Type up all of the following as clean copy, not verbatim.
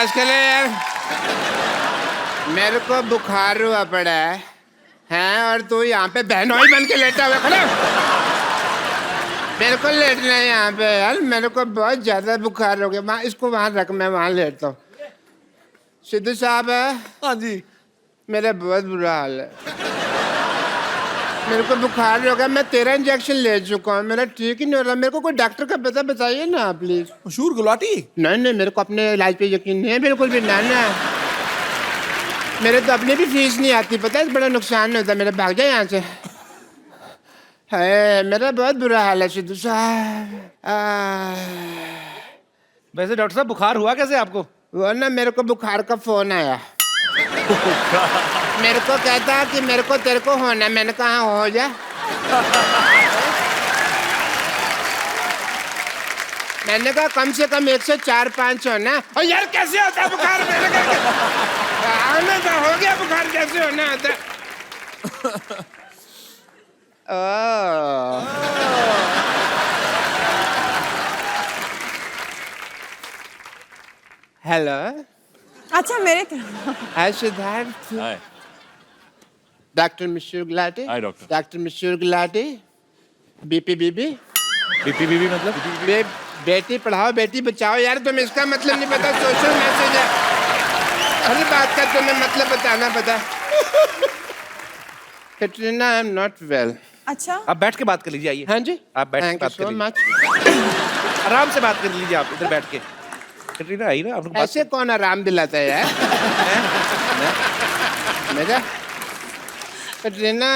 बर्दाश्त कर ले यार। मेरे को बुखार हुआ पड़ा है और तू यहाँ पे बहनोई बन के लेटा हुआ खड़ा। मेरे को लेटना है यहाँ पे यार, मेरे को बहुत ज्यादा बुखार हो गया। वहाँ इसको वहाँ रख, मैं वहाँ लेटता हूँ। सिद्धू साहब है? हाँ जी। मेरा बहुत बुरा हाल है, मेरे को बुखार हो गया। मैं 13 इंजेक्शन ले चुका हूँ, मेरा ठीक ही नहीं हो रहा। मेरे को कोई डॉक्टर का पता बताइए ना प्लीज। मशहूर गुलाटी? नहीं नहीं, मेरे को अपने इलाज पे यकीन नहीं है बिल्कुल भी। ना ना, मेरे तो अपनी भी फीस नहीं आती, पता है, बड़ा नुकसान होता है मेरा। भाग जाए यहाँ से। है, मेरा बहुत बुरा हाल है सिद्धू साहब। वैसे डॉक्टर साहब बुखार हुआ कैसे आपको? वो ना, मेरे को बुखार का फोन आया। मेरे को कहता कि मेरे को तेरे को होना। मैंने कहा हो जा। मैंने कहा कम से कम 104-5 होना। और यार कैसे होता है बुखार? मैंने कहा हो गया बुखार, कैसे होना होता? हेलो। अच्छा मेरे hi Siddharth. Hi. Doctor Mishra Gulati. Hi doctor. Doctor Mishra Gulati. BP BB. BP मतलब? बेटी पढ़ाओ बेटी बचाओ। यार तुम इसका मतलब नहीं पता, सोशल मैसेज है। हर बात का तुम्हें मतलब बताना पता। Katrina, I am not well. अच्छा आप बैठ के बात कर लीजिए, आइए। हाँ जी, आप बैठ के थैंक यू बात कर सो लीजिए। मच। आराम से बात कर लीजिए, आप इधर बैठ के। कैटरीना आई ना, आप लोग बात ऐसे कौन आराम दिलाता है यार? मेरा कैटरीना,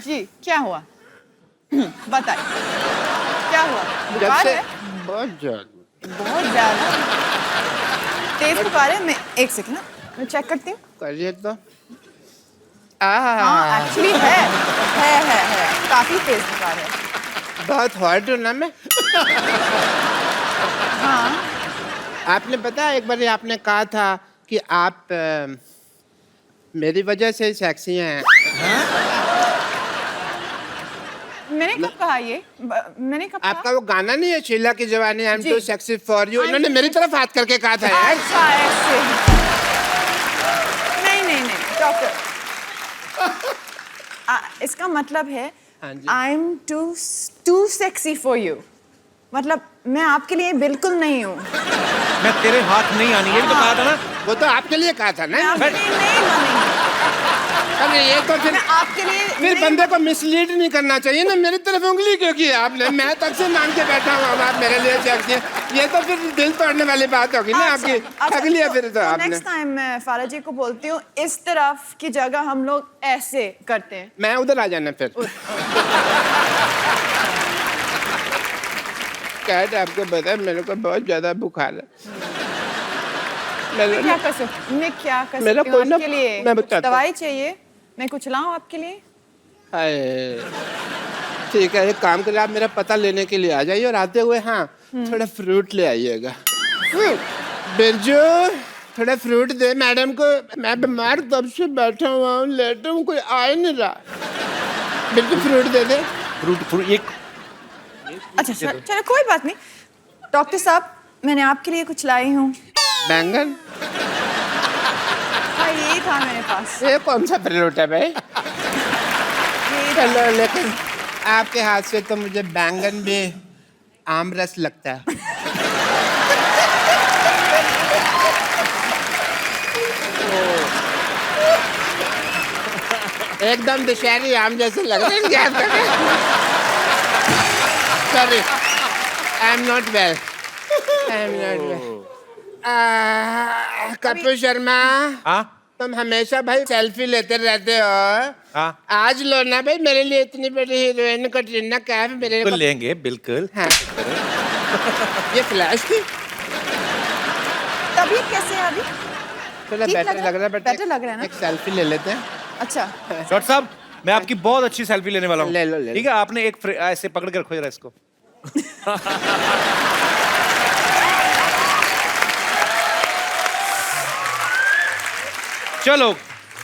जी, क्या हुआ? बताइए क्या हुआ? जब बुखार से है? बहुत ज्यादा। बहुत ज्यादा तेज बुखार है। मैं एक सेकंड ना, मैं चेक करती हूँ। करिए तो। हाँ एक्चुअली है काफी तेज बुखार है। बहुत हॉट हूँ ना मैं। हाँ आपने पता है, एक बार आपने कहा था कि आप मेरी वजह से सेक्सी हैं। मैंने कब कहा ये? मैंने कब कहा? आपका वो गाना नहीं है शीला की जवानी, आई am too sexy for you? इन्होंने मेरी तरफ हाथ करके कहा था यार। अच्छा ऐसे? नहीं डॉक्टर, इसका मतलब है हाँ जी। I am too sexy for you. मतलब मैं आपके लिए बिल्कुल नहीं हूँ। मैं तेरे हाथ नहीं आनी, ये भी तो कहा था ना। वो तो आपके लिए कहा था मैं ना। आपके लिए नहीं बनेगी। अरे ये तो फिर मैं आपके लिए फिर नहीं बंदे को मिसलीड नहीं करना चाहिए ना। मेरी तरफ उंगली क्यों की आपने? मैं तब से मान के बैठा हूँ अब आप मेरे लिए सेक्सी हैं। ये तो फिर दिल तोड़ने वाली बात होगी ना आपकी। ठग लिया फिर तो आपने। नेक्स्ट टाइम मैं फारा जी को बोलती हूँ, इस तरफ की जगह हम लोग ऐसे करते हैं। मैं उधर आ जाना फिर। कैट, आपको पता है मेरे को बहुत ज्यादा बुखार है। मैं क्या कर सकती हूँ? मेरा कोई ना, आपके लिए मैं कुछ बताता हूँ। दवाई चाहिए? मैं कुछ लाऊं आपके लिए? हाय, ठीक है, एक काम करिए, आप मेरा पता लेने के लिए आ जाइए और आते हुए हाँ थोड़ा फ्रूट ले आइएगा। बिरजू, थोड़ा फ्रूट दे मैडम को। मैं बीमार तब से बैठा हुआ हूँ, लेटा हूँ, कोई आ ही नहीं रहा। बिरजू फ्रूट दे दे। फ्रूट एक। अच्छा चलो कोई बात नहीं। डॉक्टर साहब, मैंने आपके लिए कुछ लाई हूँ। बैंगन? हाँ यही था मेरे पास। ये कौन सा फ्रूट है भाई? यही था। चलो, लेकिन आपके हाथ से तो मुझे बैंगन भी आम रस लगता है। एकदम दशहरी आम जैसे लग रहे हैं। Sorry, I am not well. Kapil Sharma, हाँ तुम हमेशा भाई सेल्फी लेते रहते हो। हाँ, आज लो ना भाई, मेरे लिए इतनी बड़ी हीरोइन कैटरीना कैफ मेरे बिल्कुल को। लेंगे, बिल्कुल। हाँ। ये फ्लैश थी। तबीयत कैसे है अभी? थोड़ा ठीक बेटर लग रहा है, बट बेटर लग रहा है ना? एक सेल्फी ले लेते हैं। अच्छा डॉक्टर साहब, मैं आपकी बहुत अच्छी सेल्फी लेने वाला हूँ। ले लो, ले लो। ठीक है, आपने एक ऐसे पकड़ के रखो जरा इसको। चलो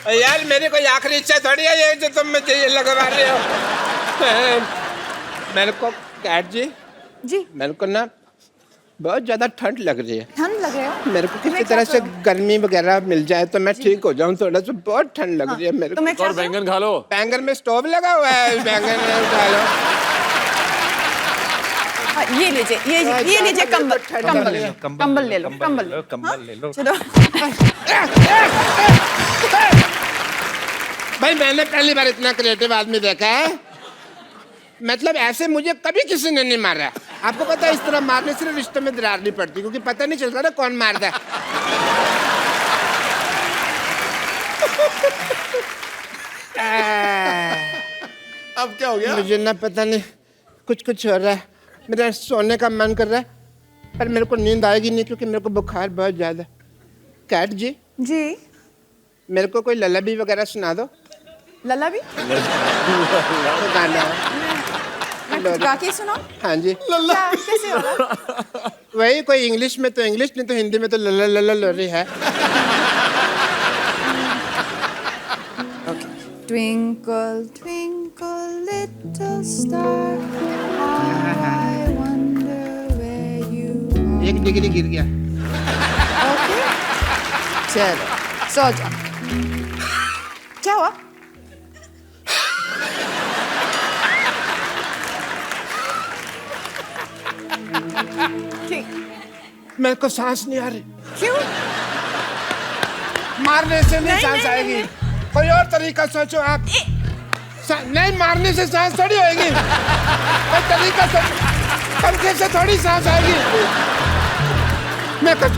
यार, मेरी कोई आखिरी इच्छा थोड़ी है ये जो तुम मुझे ये लगवा रहे हो। मेरे को कैट जी, जी, मेरे को ना बहुत ज्यादा ठंड लग रही है। ठंड लग रहे हो? मेरे को किसी तुम्हें तरह क्या से प्रॉब्लम? गर्मी वगैरह मिल जाए तो मैं ठीक हो जाऊं। थोड़ा सा बहुत ठंड लग रही है मेरे को। तुम्हें क्या और बैंगन खा लो। बैंगन में स्टोव लगा हुआ है, बैंगन में उठा लो। ये लीजिए, ये लीजिए कंबल, कंबल ले लो, कंबल ले लो, कंबल ले लो। चलो। भाई मैंने पहली बार इतना क्रिएटिव आदमी देखा है। मतलब ऐसे मुझे कभी किसी ने नहीं मारा। आपको पता है इस तरह मारने से रिश्तों में दरार नहीं पड़ती, क्योंकि पता नहीं चलता ना कौन मारता है। अब क्या हो गया? मुझे ना पता नहीं कुछ हो रहा है। मेरा सोने का मन कर रहा है पर मेरे को नींद आएगी नहीं, क्योंकि मेरे को बुखार बहुत ज्यादा है। कैट जी जी, मेरे को कोई ललाबी वगैरह सुना दो। लल्ला भी तो गाना है। मैं गा के सुनाऊं? हाँ जी। क्या कैसे होगा? वही कोई इंग्लिश में तो इंग्लिश, नहीं तो हिंदी में तो लल्ला लल्ला लोरी है। Twinkle, twinkle, little star, how I wonder where you are. 1 degree गिर गया। Okay. चलो, सो जाओ। क्या हुआ? ठीक। मेरे को सांस नहीं आ रही। क्यों? मारने से नहीं सांस नहीं, आएगी। कोई और तरीका सोचो आप। नहीं, मारने से सांस थोड़ी होएगी। कोई तरीका सोचो। पंखे से थोड़ी सांस आएगी। मैं कुछ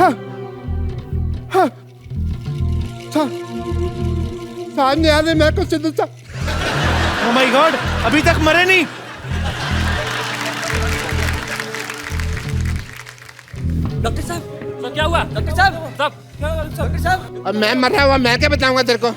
हाँ हाँ सांस नहीं आ रही। मैं कुछ सिद्धू सा ओह माय गॉड, अभी तक मरे नहीं। डॉक्टर साहब, तो क्या हुआ? डॉक्टर साहब, डॉक्टर साहब। अब मैं मरा हुआ, मैं क्या बताऊंगा तेरे को।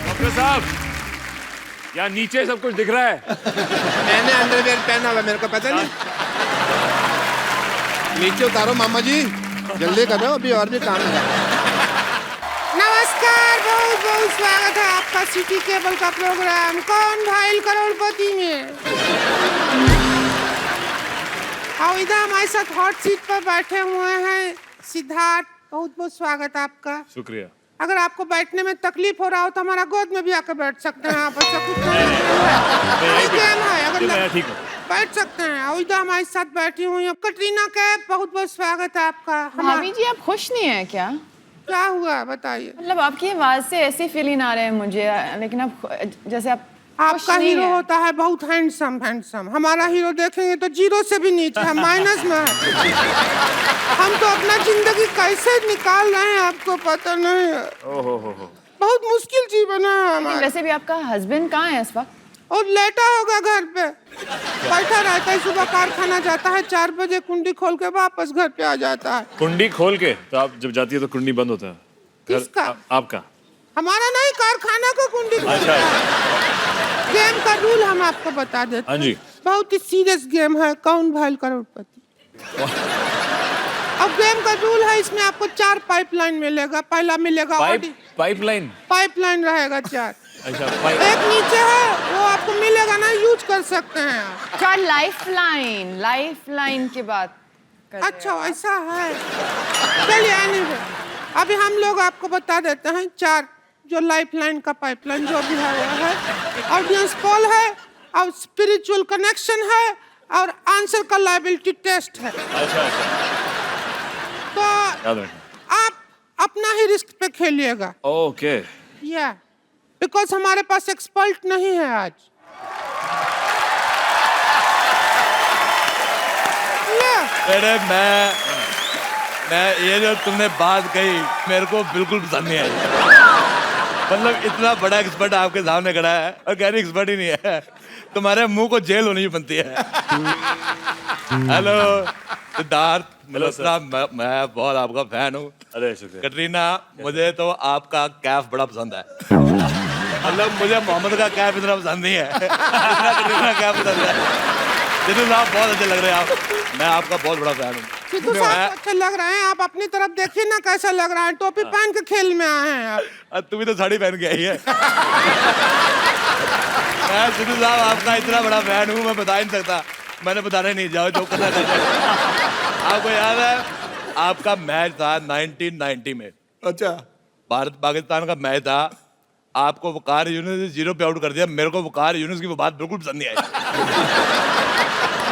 डॉक्टर साहब, यहाँ नीचे सब कुछ दिख रहा है। मैंने अंडरवेयर पहना हुआ, मेरे को पता नहीं। नीचे उतारो मामा जी, जल्दी करो, अभी और भी काम है। नमस्कार, बहुत बहुत स्वागत है आपका सिटी केबल का प्रोग्राम कौन भाईल करोड़पति में। और इधर हमारे साथ हॉट सीट पर बैठे हुए हैं सिद्धार्थ। बहुत बहुत स्वागत है आपका। शुक्रिया। अगर आपको बैठने में तकलीफ हो रहा हो तो हमारा गोद में भी आकर बैठ सकते हैं आप। ऐसा कुछ नहीं है, अगर मैं ठीक हूँ। बैठ सकते हैं। और इधर हमारे साथ बैठी हुई है कटरीना कैफ। बहुत बहुत स्वागत है आपका। भाभी जी, आप खुश नहीं है क्या? क्या हुआ बताइए। मतलब आपकी आवाज से ऐसी फीलिंग आ रहे हैं मुझे, लेकिन आप जैसे आप खुश आपका नहीं हीरो है। होता है बहुत हैंडसम हैंडसम। हमारा हीरो देखेंगे तो जीरो से भी नीचे है, माइनस में है। हम तो अपना जिंदगी कैसे निकाल रहे हैं आपको पता नहीं है। ओहो। बहुत मुश्किल जीवन है लेकिन हमारा। वैसे भी आपका हस्बैंड कहाँ है इस वक्त? और लेटा होगा घर पे, बैठा रहता है। सुबह कारखाना जाता है 4 बजे, कुंडी खोल के वापस घर पे आ जाता है। कुंडी खोल के? तो आप जब जाती है तो कुंडी बंद होता है? किसका? आपका। हमारा नहीं, कारखाना को कुंडी खोलता अच्छा। है। गेम का रूल हम आपको बता देते हाँ हैं। जी। बहुत ही सीरियस गेम है, कौन भाईल करोड़पति। अब गेम का रूल है, इसमें आपको 4 पाइपलाइन मिलेगा। पहला मिलेगा पाइपलाइन। पाइपलाइन रहेगा 4। अच्छा, एक नीचे है, वो आपको मिलेगा ना, यूज कर सकते हैं आप। क्या लाइफ लाइन की बात कर रहे अच्छा ऐसा है। चलिए anyway, अभी हम लोग आपको बता देते हैं 4 जो लाइफलाइन का पाइपलाइन जो भी है वो है। ऑडियंस पोल है, और स्पिरिचुअल कनेक्शन है, और आंसर का लाइबिलिटी टेस्ट है। अच्छा। तो याद रखना। अपना ही रिस्क पे खेलिएगा। ओके या बिकॉज हमारे पास एक्सपर्ट नहीं है आज। अरे मैं ये जो तुमने बात कही मेरे को बिल्कुल पसंद नहीं आई। मतलब इतना बड़ा एक्सपर्ट आपके सामने खड़ा है और कह रही एक्सपर्ट ही नहीं है। तुम्हारे मुंह को जेल होनी बनती है। हेलो सिद्धार्थ मल्होत्रा, मैं बहुत आपका फैन हूँ। अरे शुक्रिया। कटरीना, मुझे तो आपका कैफ बड़ा पसंद है। मतलब मुझे मोहम्मद का कैफ इतना पसंद नहीं है जितना कटरीना कैफ पसंद है। जितू साहब बहुत अच्छे लग रहे हैं आप, मैं आपका बहुत बड़ा फैन हूँ। सिद्धू साहब अच्छे लग रहे हैं, आप अपनी तरफ देखिए ना कैसा लग रहा है। टोपी पहन के खेल में आए हैं आप। तुम भी तो साड़ी पहन के आई है। मैं सिद्धू साहब आपका इतना बड़ा फैन हूँ, मैं बता ही नहीं सकता। मैंने बताने नहीं, जाओ जो करना चाहते हैं। आपको याद है आपका मैच था 1990 में? अच्छा, भारत पाकिस्तान का मैच था। आपको वकार यूनुस ने 0 पे आउट कर दिया। मेरे को वकार यूनुस की वो बात बिल्कुल पसंद नहीं आई।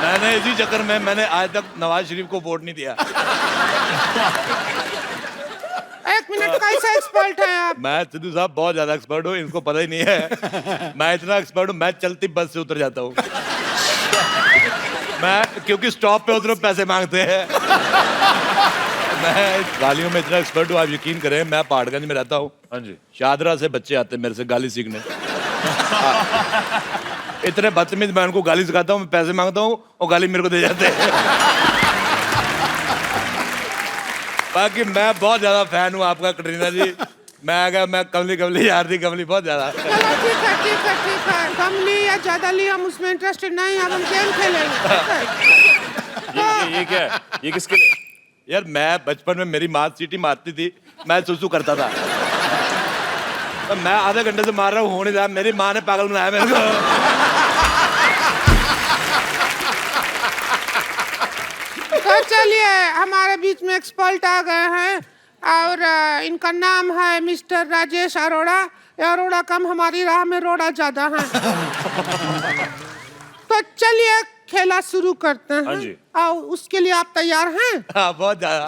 मैंने इसी चक्कर में मैंने आज तक नवाज शरीफ को वोट नहीं दिया। एक मिनट, कैसे एक्सपर्ट हैं आप? मैं सिद्धू साहब बहुत ज्यादा एक्सपर्ट हूँ, इनको पता ही नहीं है। मैं इतना एक्सपर्ट हूँ, मैं चलती बस से उतर जाता हूँ। मैं क्योंकि स्टॉप पे उतरो पैसे मांगते हैं। मैं गालियों में इतना एक्सपर्ट हूँ, आप यकीन करें। मैं पहाड़गंज में रहता हूँ। हाँ जी। शादरा से बच्चे आते हैं मेरे से गाली सीखने। इतने बदतमीज, मैं उनको गाली सिखाता हूँ, मैं पैसे मांगता हूँ और गाली मेरे को दे जाते हैं। बाकी मैं बहुत ज्यादा फैन हूँ आपका कटरीना जी। मैं कमली यार थी, कमली बहुत ज्यादा। चलो ठीक है। कम ली या ज्यादा ली, हम उसमें इंटरेस्टेड नहीं, अब हम गेम खेलेंगे। ये क्या है? ये किसके लिए? यार मैं बचपन में मेरी माँ सीटी मारती थी, मैं सुसु करता था। तो मैं आधे घंटे से मार रहा हूँ, हो नहीं रहा। मेरी माँ ने पागल बनाया मेरे को। तो चलिए, हमारे बीच में एक्सपर्ट आ गए हैं और इनका नाम है मिस्टर राजेश अरोड़ा। अरोड़ा कम, हमारी राह में रोड़ा ज्यादा है। तो चलिए खेला शुरू करते हैं। हाँ जी। और उसके लिए आप तैयार हैं? हाँ, बहुत ज्यादा।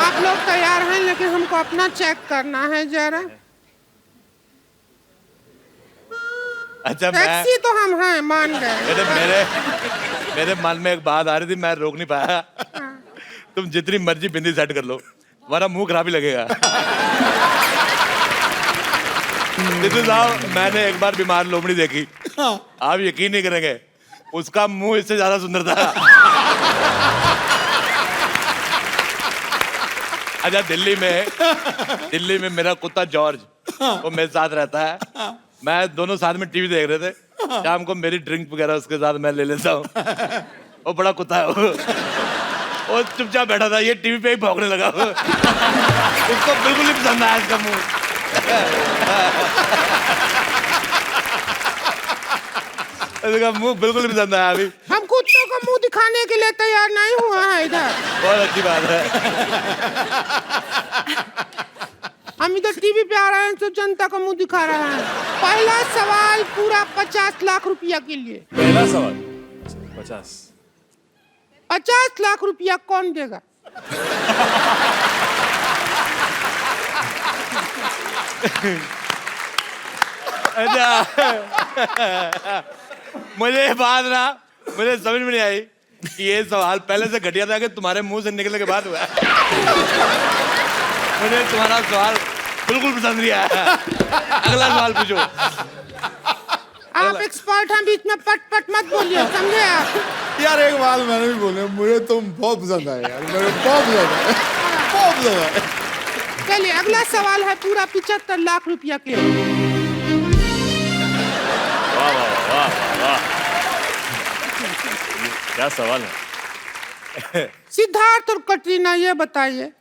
आप लोग तैयार हैं, लेकिन हमको अपना चेक करना है जरा। अच्छा, टैक्सी तो हम हैं, मान गए। मेरे मन में एक बात आ रही थी, मैं रोक नहीं पाया। तुम जितनी मर्जी बिंदी सेट कर लो, हमारा मुंह खराब ही लगेगा। सिद्धू साहब, मैंने एक बार बीमार लोमड़ी देखी, आप यकीन नहीं करेंगे, उसका मुंह इससे ज्यादा सुंदर था। अच्छा, दिल्ली में मेरा कुत्ता जॉर्ज, वो मेरे साथ रहता है। मैं दोनों साथ में टीवी देख रहे थे। शाम को मेरी ड्रिंक वगैरह उसके साथ मैं ले लेता हूँ। वो बड़ा कुत्ता है वो चुपचाप बैठा था, ये टीवी पे ही भौंकने लगा। उसको बिल्कुल नहीं पसंद आया इसका मुंह। इसका मुंह बिल्कुल नहीं पसंद आया। अभी हम कुत्तों का मुंह दिखाने के लिए तैयार नहीं हुआ है इधर। बहुत अच्छी बात है। हम इधर टीवी पे आ रहे हैं तो जनता का मुंह दिखा रहे हैं। पहला सवाल पूरा 50 लाख रुपया के लिए। पहला सवाल 50 लाख रुपया कौन देगा? मुझे बात ना, मुझे समझ में नहीं आई कि ये सवाल पहले से घटिया था कि तुम्हारे मुंह से निकलने के बाद हुआ। मुझे तुम्हारा सवाल बिल्कुल पसंद नहीं आया। अगला सवाल पूछो। आप एक्सपर्ट हैं, बीच में पट पट मत बोलिए, समझे आप? यार एक बात मैंने भी बोले, मुझे तुम बहुत पसंद आए यार, मेरे बहुत पसंद आए, बहुत पसंद आए। चलिए, अगला सवाल है पूरा 75 लाख रुपया के लिए। वाह वाह वाह वाह, क्या सवाल है। सिद्धार्थ और कटरीना, ये बताइए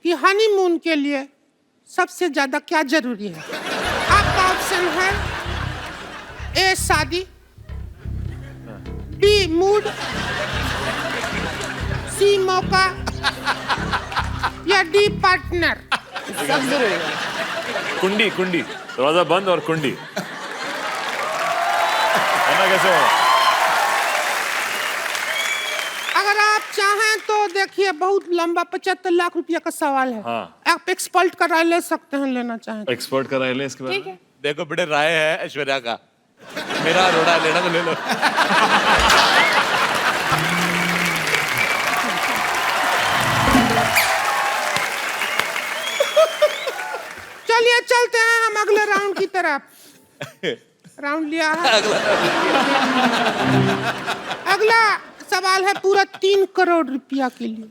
कि हनीमून के लिए सबसे ज्यादा क्या जरूरी है? आपका ऑप्शन है ए शादी, बी मूड, सी मौका या डी पार्टनर। सब जरूरी है। कुंडी दरवाजा बंद और कुंडी है ना, कैसे होगा? अगर आप चाहें तो देखिए, बहुत लंबा 75 लाख रुपया का सवाल है। हाँ। आप एक्सपर्ट का राय ले सकते हैं, लेना चाहें। एक्सपर्ट का राय ले इसके बारे ठीक में। है। देखो बेटे, राय है ऐश्वर्या का, मेरा रोड़ा लेना तो ले लो। चलिए चलते हैं हम अगले राउंड की तरफ। राउंड लिया है। अगला सवाल है पूरा 3 करोड़ रुपया के लिए।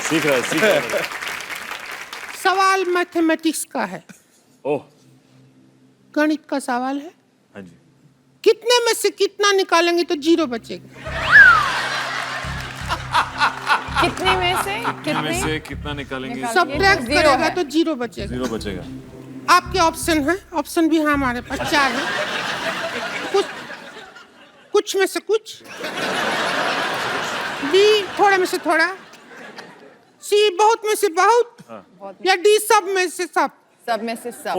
सीख रहा है। सवाल मैथमेटिक्स का है, ओह, गणित का सवाल है। हाँ जी। कितने में से कितना निकालेंगे तो 0 बचेगा? कितने में से में से कितना निकालेंगे? सब्ट्रैक्ट जीरो करेगा है। तो 0 बचेगा। 0 बचेगा। आपके ऑप्शन है, ऑप्शन भी है हमारे पास 4 है। कुछ में से कुछ, बी थोड़ा में से थोड़ा, सी बहुत में से बहुत, या डी सब में से सब। सब में से सब।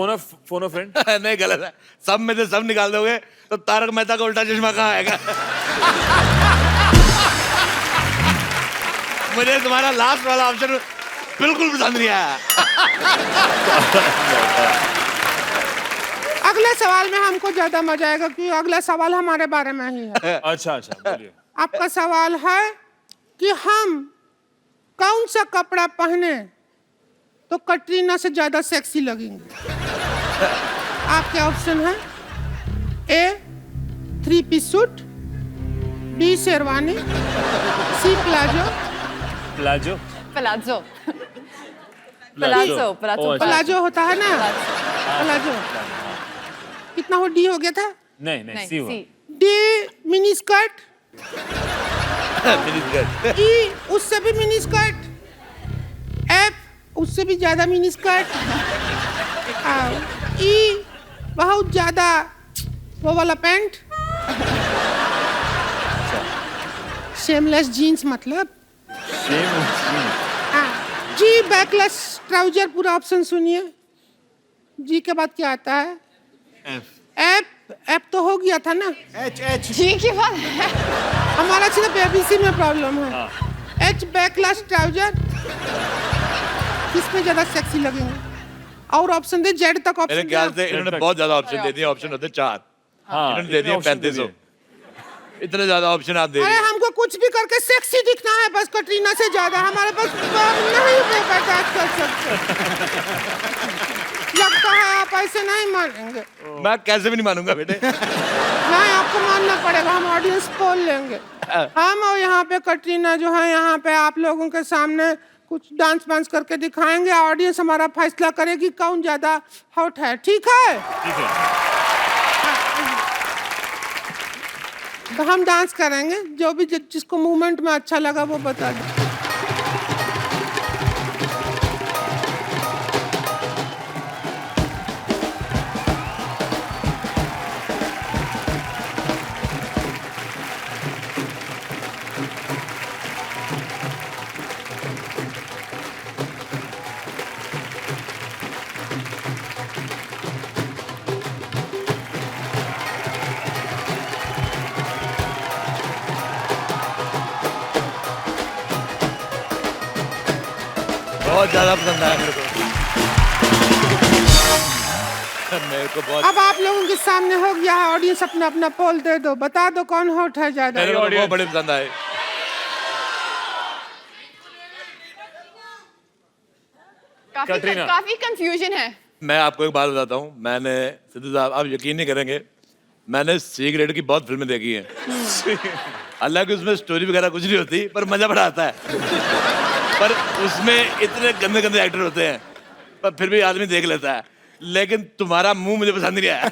Phone of friend. नहीं, गलत है। सब में से सब निकाल दोगे तो तारक मेहता का उल्टा चश्मा कहाँ आएगा? मुझे तुम्हारा लास्ट वाला ऑप्शन बिल्कुल पसंद नहीं आया। अगले सवाल में हमको ज्यादा मजा आएगा क्योंकि अगला सवाल हमारे बारे में ही है। अच्छा बोलिए। आपका सवाल है कि हम कौन सा कपड़ा पहने तो कटरीना से ज्यादा सेक्सी लगेंगे। आपके ऑप्शन है A 3 piece suit, B sherwani, C palazzo. Palazzo. Palazzo. Palazzo. Palazzo. Palazzo होता है ना, प्लाजो। कितना हो, डी हो गया था? नहीं सी हुआ। डी मिनी स्कर्ट, ई उससे भी मिनी स्कर्ट, एफ उससे भी ज्यादा मिनी स्कर्ट, ई बहुत ज्यादा वो वाला पैंट, शेमलेस जीन्स मतलब, जी बैकलेस ट्राउजर। पूरा ऑप्शन सुनिए। जी के बाद क्या आता है? एफ तो हो गया था ना। जी के बाद हमारा सिर्फ एबीसी में प्रॉब्लम है। एच बैकलेस ट्राउजर, किसमें ज्यादा सेक्सी लगेंगे? और ऑप्शन दे, जेड तक मेरे ऑप्शन ख्याल से इन्होंने बहुत ज्यादा ऑप्शन दे दिए। ऑप्शन होते 4, इन्होंने दे दिए 3500। इतने ज्यादा ऑप्शन आप दे अरे दिए। हमको कुछ भी करके सेक्सी दिखना है बस, कटरीना से ज्यादा। हमारे पास नहीं वो बर्दाश्त कर सकते। लगता है आप ऐसे नहीं मानेंगे। मैं कैसे भी नहीं मानूंगा बेटे। नहीं, आपको मानना पड़ेगा। हम ऑडियंस पोल लेंगे। हम और यहाँ पे कटरीना जो है, यहाँ पे आप लोगों के सामने कुछ डांस वांस करके दिखाएंगे। ऑडियंस हमारा फैसला करेगी कौन ज्यादा हॉट है। ठीक है? तो हम डांस करेंगे, जो भी जिसको मूवमेंट में अच्छा लगा वो बता दे। बहुत ज्यादा पसंद आया मेरे को बहुत। अब आप लोगों के सामने हो गया है, ऑडियंस अपना अपना पोल दे दो, बता दो कौन हॉट है ज्यादा। मेरे को तो बहुत बड़े पसंद आए। काफी कंफ्यूजन है। मैं आपको एक बात बताता हूँ। मैंने, सिद्धू साहब आप यकीन नहीं करेंगे, मैंने सी ग्रेड की बहुत फिल्में देखी हैं। हालांकि उसमें स्टोरी वगैरह कुछ नहीं होती, पर मजा बड़ा आता है। पर उसमें इतने गंदे गंदे एक्टर होते हैं, पर फिर भी आदमी देख लेता है। लेकिन तुम्हारा मुंह मुझे पसंद नहीं आया।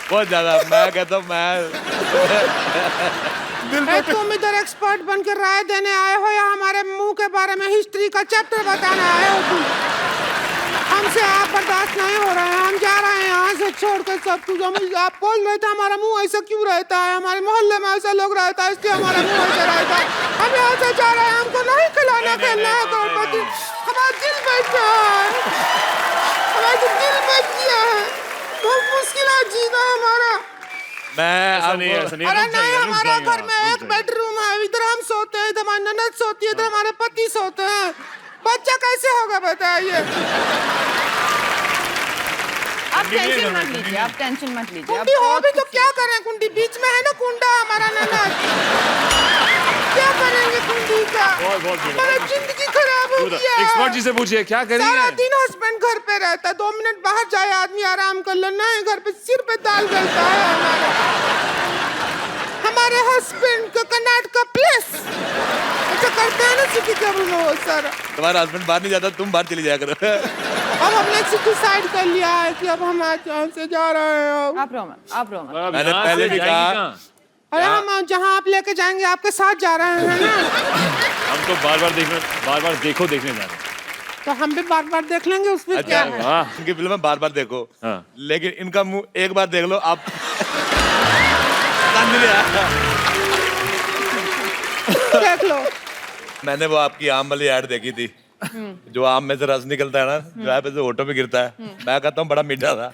बहुत ज्यादा। मैं कहता हूँ तुम इधर एक्सपर्ट बनकर राय देने आए हो या हमारे मुंह के बारे में हिस्ट्री का चैप्टर बताने आए हो? तुम हमसे आप बर्दाश्त नहीं हो रहे हैं। हम जा रहे हैं यहाँ से छोड़ कर सब कुछ। आप बोल रहे थे हमारा मुंह ऐसा क्यों रहता है, हमारे मोहल्ले में ऐसा लोग रहता है इसलिए हमारा मुंह ऐसा रहता है। हम यहाँ से जा रहे हैं, हमको नहीं खिलाना खेलना है करोड़पति। हमारा दिल बैठ गया है, हमारा दिल बैठ गया है। बहुत मुश्किल है जीना हमारा। मैं ऐसा नहीं है, आपको ऐसा नहीं अरे है, रुक नहीं, जाइए, रुक हमारा जाइए घर आप, में रुक एक जाइए। बेडरूम है, इधर हम सोते हैं, इधर हमारी ननद सोती है, इधर हमारे पति सोते हैं। बच्चा कैसे होगा बताइए? आप टेंशन मत लीजिए, आप टेंशन मत लीजिए। कुंडी हो भी तो क्या करें? कुंडी बीच में है ना, कुंडा हमारा ननद। क्या करेंगे कुंडी का? बहुत बहुत हमारा जिंदगी खराब हो गया। एक्सपर्ट जी से पूछिए क्या सारा करिए। दिन हस्बैंड घर पे रहता है, 2 मिनट बाहर जाए आदमी आराम कर लेना है, घर पे सिर पे दाल गलता है हमारे हस्बैंड को कर्नाटका प्लेस अच्छा करते हैं ना सिटी केबल में वो सारा। तुम्हारा हस्बैंड बाहर नहीं जाता, तुम बाहर चली जाया करो। अब हमने सिटी साइड कर लिया है कि अब हम आज यहाँ से जा रहे हैं। आप रो मत, आप रो मत। मैंने पहले भी कहा, अरे हम जहाँ आप लेके जाएंगे आपके साथ जा रहे हैं ना, हम तो बार बार देखने जा रहे हैं। तो हम भी बार बार देख लेंगे, उसमें क्या है? वाह। इनकी फिल्में बार बार देखो, हाँ। लेकिन इनका मुंह एक बार देख लो आप। कान नहीं आया। देख लो। मैंने वो आपकी आम वाली ऐड देखी थी, जो आम में से रस निकलता है ना, जो है पे से होठों में गिरता है। मैं कहता हूँ बड़ा मीठा था।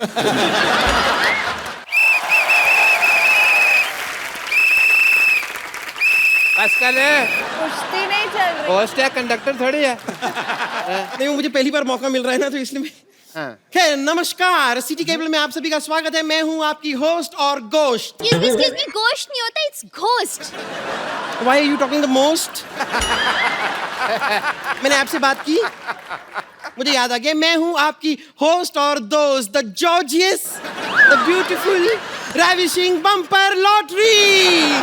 बस कर ले, कुश्ती नहीं चल रही। होस्ट है, कंडक्टर थोड़ी है। नहीं, वो मुझे पहली बार मौका मिल रहा है ना, तो इसलिए मैं हाँ। खैर, नमस्कार, सिटी केबल में आप सभी का स्वागत है। मैं हूँ आपकी होस्ट और गोश्त। Excuse me, गोश्त नहीं होता, it's ghost. Why are you talking the most? मैंने आपसे बात की, मुझे याद आ गया, मैं हूँ आपकी होस्ट और दोस्त, the gorgeous, the beautiful, ravishing bumper lottery.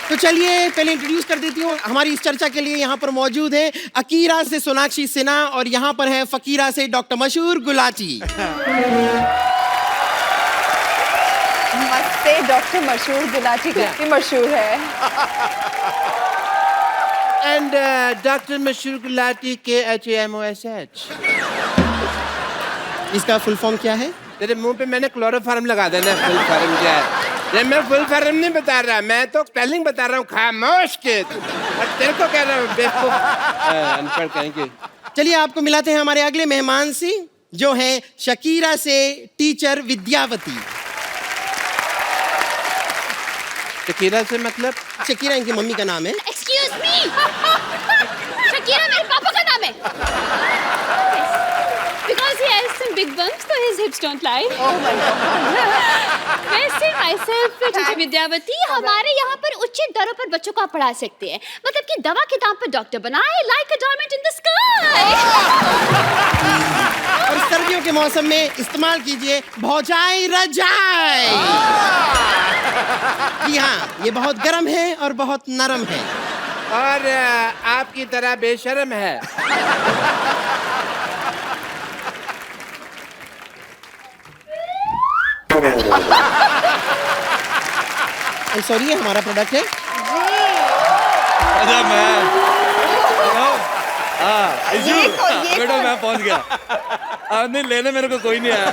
तो चलिए पहले इंट्रोड्यूस कर देती हूँ। हमारी इस चर्चा के लिए यहाँ पर मौजूद है अकीरा से सोनाक्षी सिन्हा, और यहाँ पर है फकीरा से डॉक्टर मशहूर गुलाटी। मस्ते डॉक्टर मशहूर गुलाटी कितनी मशहूर है। एंड डॉक्टर मशहूर गुलाटी KHAMOSH। इसका फुल फॉर्म क्या है? तेरे मुंह पे मैंने क्लोरोफार्म लगा देना। फुल फार्म क्या है? ये मैं फुल फार्म नहीं बता रहा, मैं तो स्पेलिंग बता रहा हूँ, खामोश के। और तेरे को कह रहा हूँ बेवकूफ, अनपढ़ कहेंगे। चलिए आपको मिलाते हैं हमारे अगले मेहमान से, जो है शकीरा से टीचर विद्यावती। शकीरा से मतलब? शकीरा इनकी मम्मी का नाम है। Excuse me. शकीरा मेरे पापा का नाम है। Because he has some big bumps, so his hips don't lie. Oh my God. वैसे myself टीचर विद्यावती, हमारे यहाँ पर उचित दरों पर बच्चों को आप पढ़ा सकते हैं। मतलब कि दवा के दाम पर डॉक्टर बनाए, like a diamond in the sky. और सर्दियों के मौसम में इस्तेमाल कीजिए भौजाई रजाई। जी हाँ, ये बहुत गर्म है और बहुत नरम है। और आपकी तरह बेशर्म है। सॉरी, ये हमारा प्रोडक्ट है। अच्छा मैं ये बेटा मैं पहुंच गया। नहीं, लेने मेरे को कोई नहीं आया।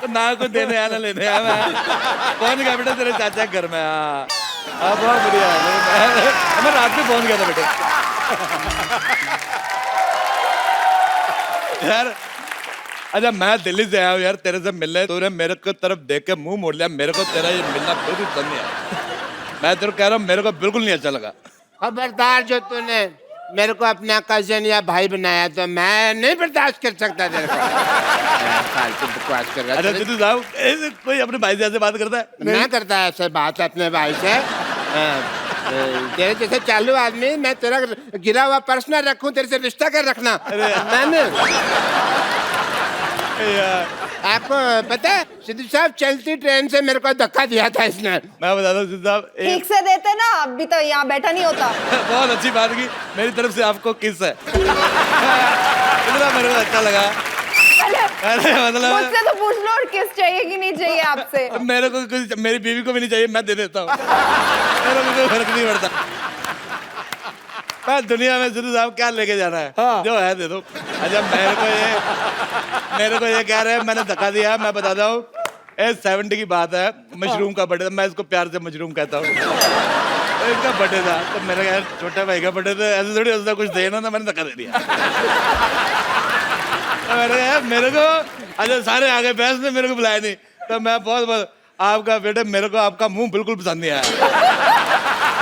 ना कुछ देने आया ना लेने आया। मैं पहुंच गया बेटा तेरे चाचा के घर में। बहुत बढ़िया है। मैं रात में पहुंच गया था बेटे। यार अच्छा, मैं दिल्ली से आया हूँ यार तेरे से मिलने। तूने मेरे को तरफ देख के मुंह मोड़ लिया। मेरे को तेरा ये मिलना बिल्कुल पसंद नहीं आया। मैं तेरे को कह रहा हूँ, मेरे को बिल्कुल नहीं अच्छा लगा। खबरदार, जो तूने मेरे को अपना कजन या भाई बनाया तो मैं नहीं बर्दाश्त कर सकता तेरे को। फालतू बकवास कर रहा अच्छा है। सिद्धू साहब, ऐसे कोई अपने भाई से ऐसे बात करता है? मैं करता है ऐसे बात अपने भाई से? तेरे जैसे चालू आदमी, मैं तेरा गिरा हुआ पर्स ना रखूं, तेरे से रिश्ता कर रखना। मैंने आपको पता है सिद्धू साहब, चलती ट्रेन से मेरे को धक्का दिया था इसने। मैं बताता हूँ सिद्धू साहब, ठीक से देते ना, अभी तो यहाँ बैठा नहीं होता। बहुत अच्छी बात की, मेरी तरफ से आपको किस है। इतना मेरे को अच्छा लगा। अरे मतलब मुझसे तो पूछ लो और किस चाहिए कि नहीं चाहिए आपसे। मेरे को कुछ, मेरी बीवी को भी नहीं चाहिए, मैं दे देता हूँ। मेरे को कोई फर्क नहीं पड़ता। मैं दुनिया में सिद्धू साहब क्या लेके जाना है? जो है दे दो। अच्छा मेरे को ये कह रहे हैं, मैंने धक्का दिया। मैं बताता हूँ, 70 की बात है, मशरूम का बर्थडे था। मैं इसको प्यार से मशरूम कहता हूँ। तो इनका बर्थडे था, तो मेरे यार छोटा भाई का बर्थडे था, ऐसे थोड़ी होता कुछ देना था, मैंने धक्का दे दिया। मैंने कहा यार मेरे को अच्छा सारे आगे बहस ने मेरे को बुलाया नहीं, तो मैं बहुत बहुत आपका बेटे मेरे को आपका मुंह बिल्कुल पसंद नहीं आया।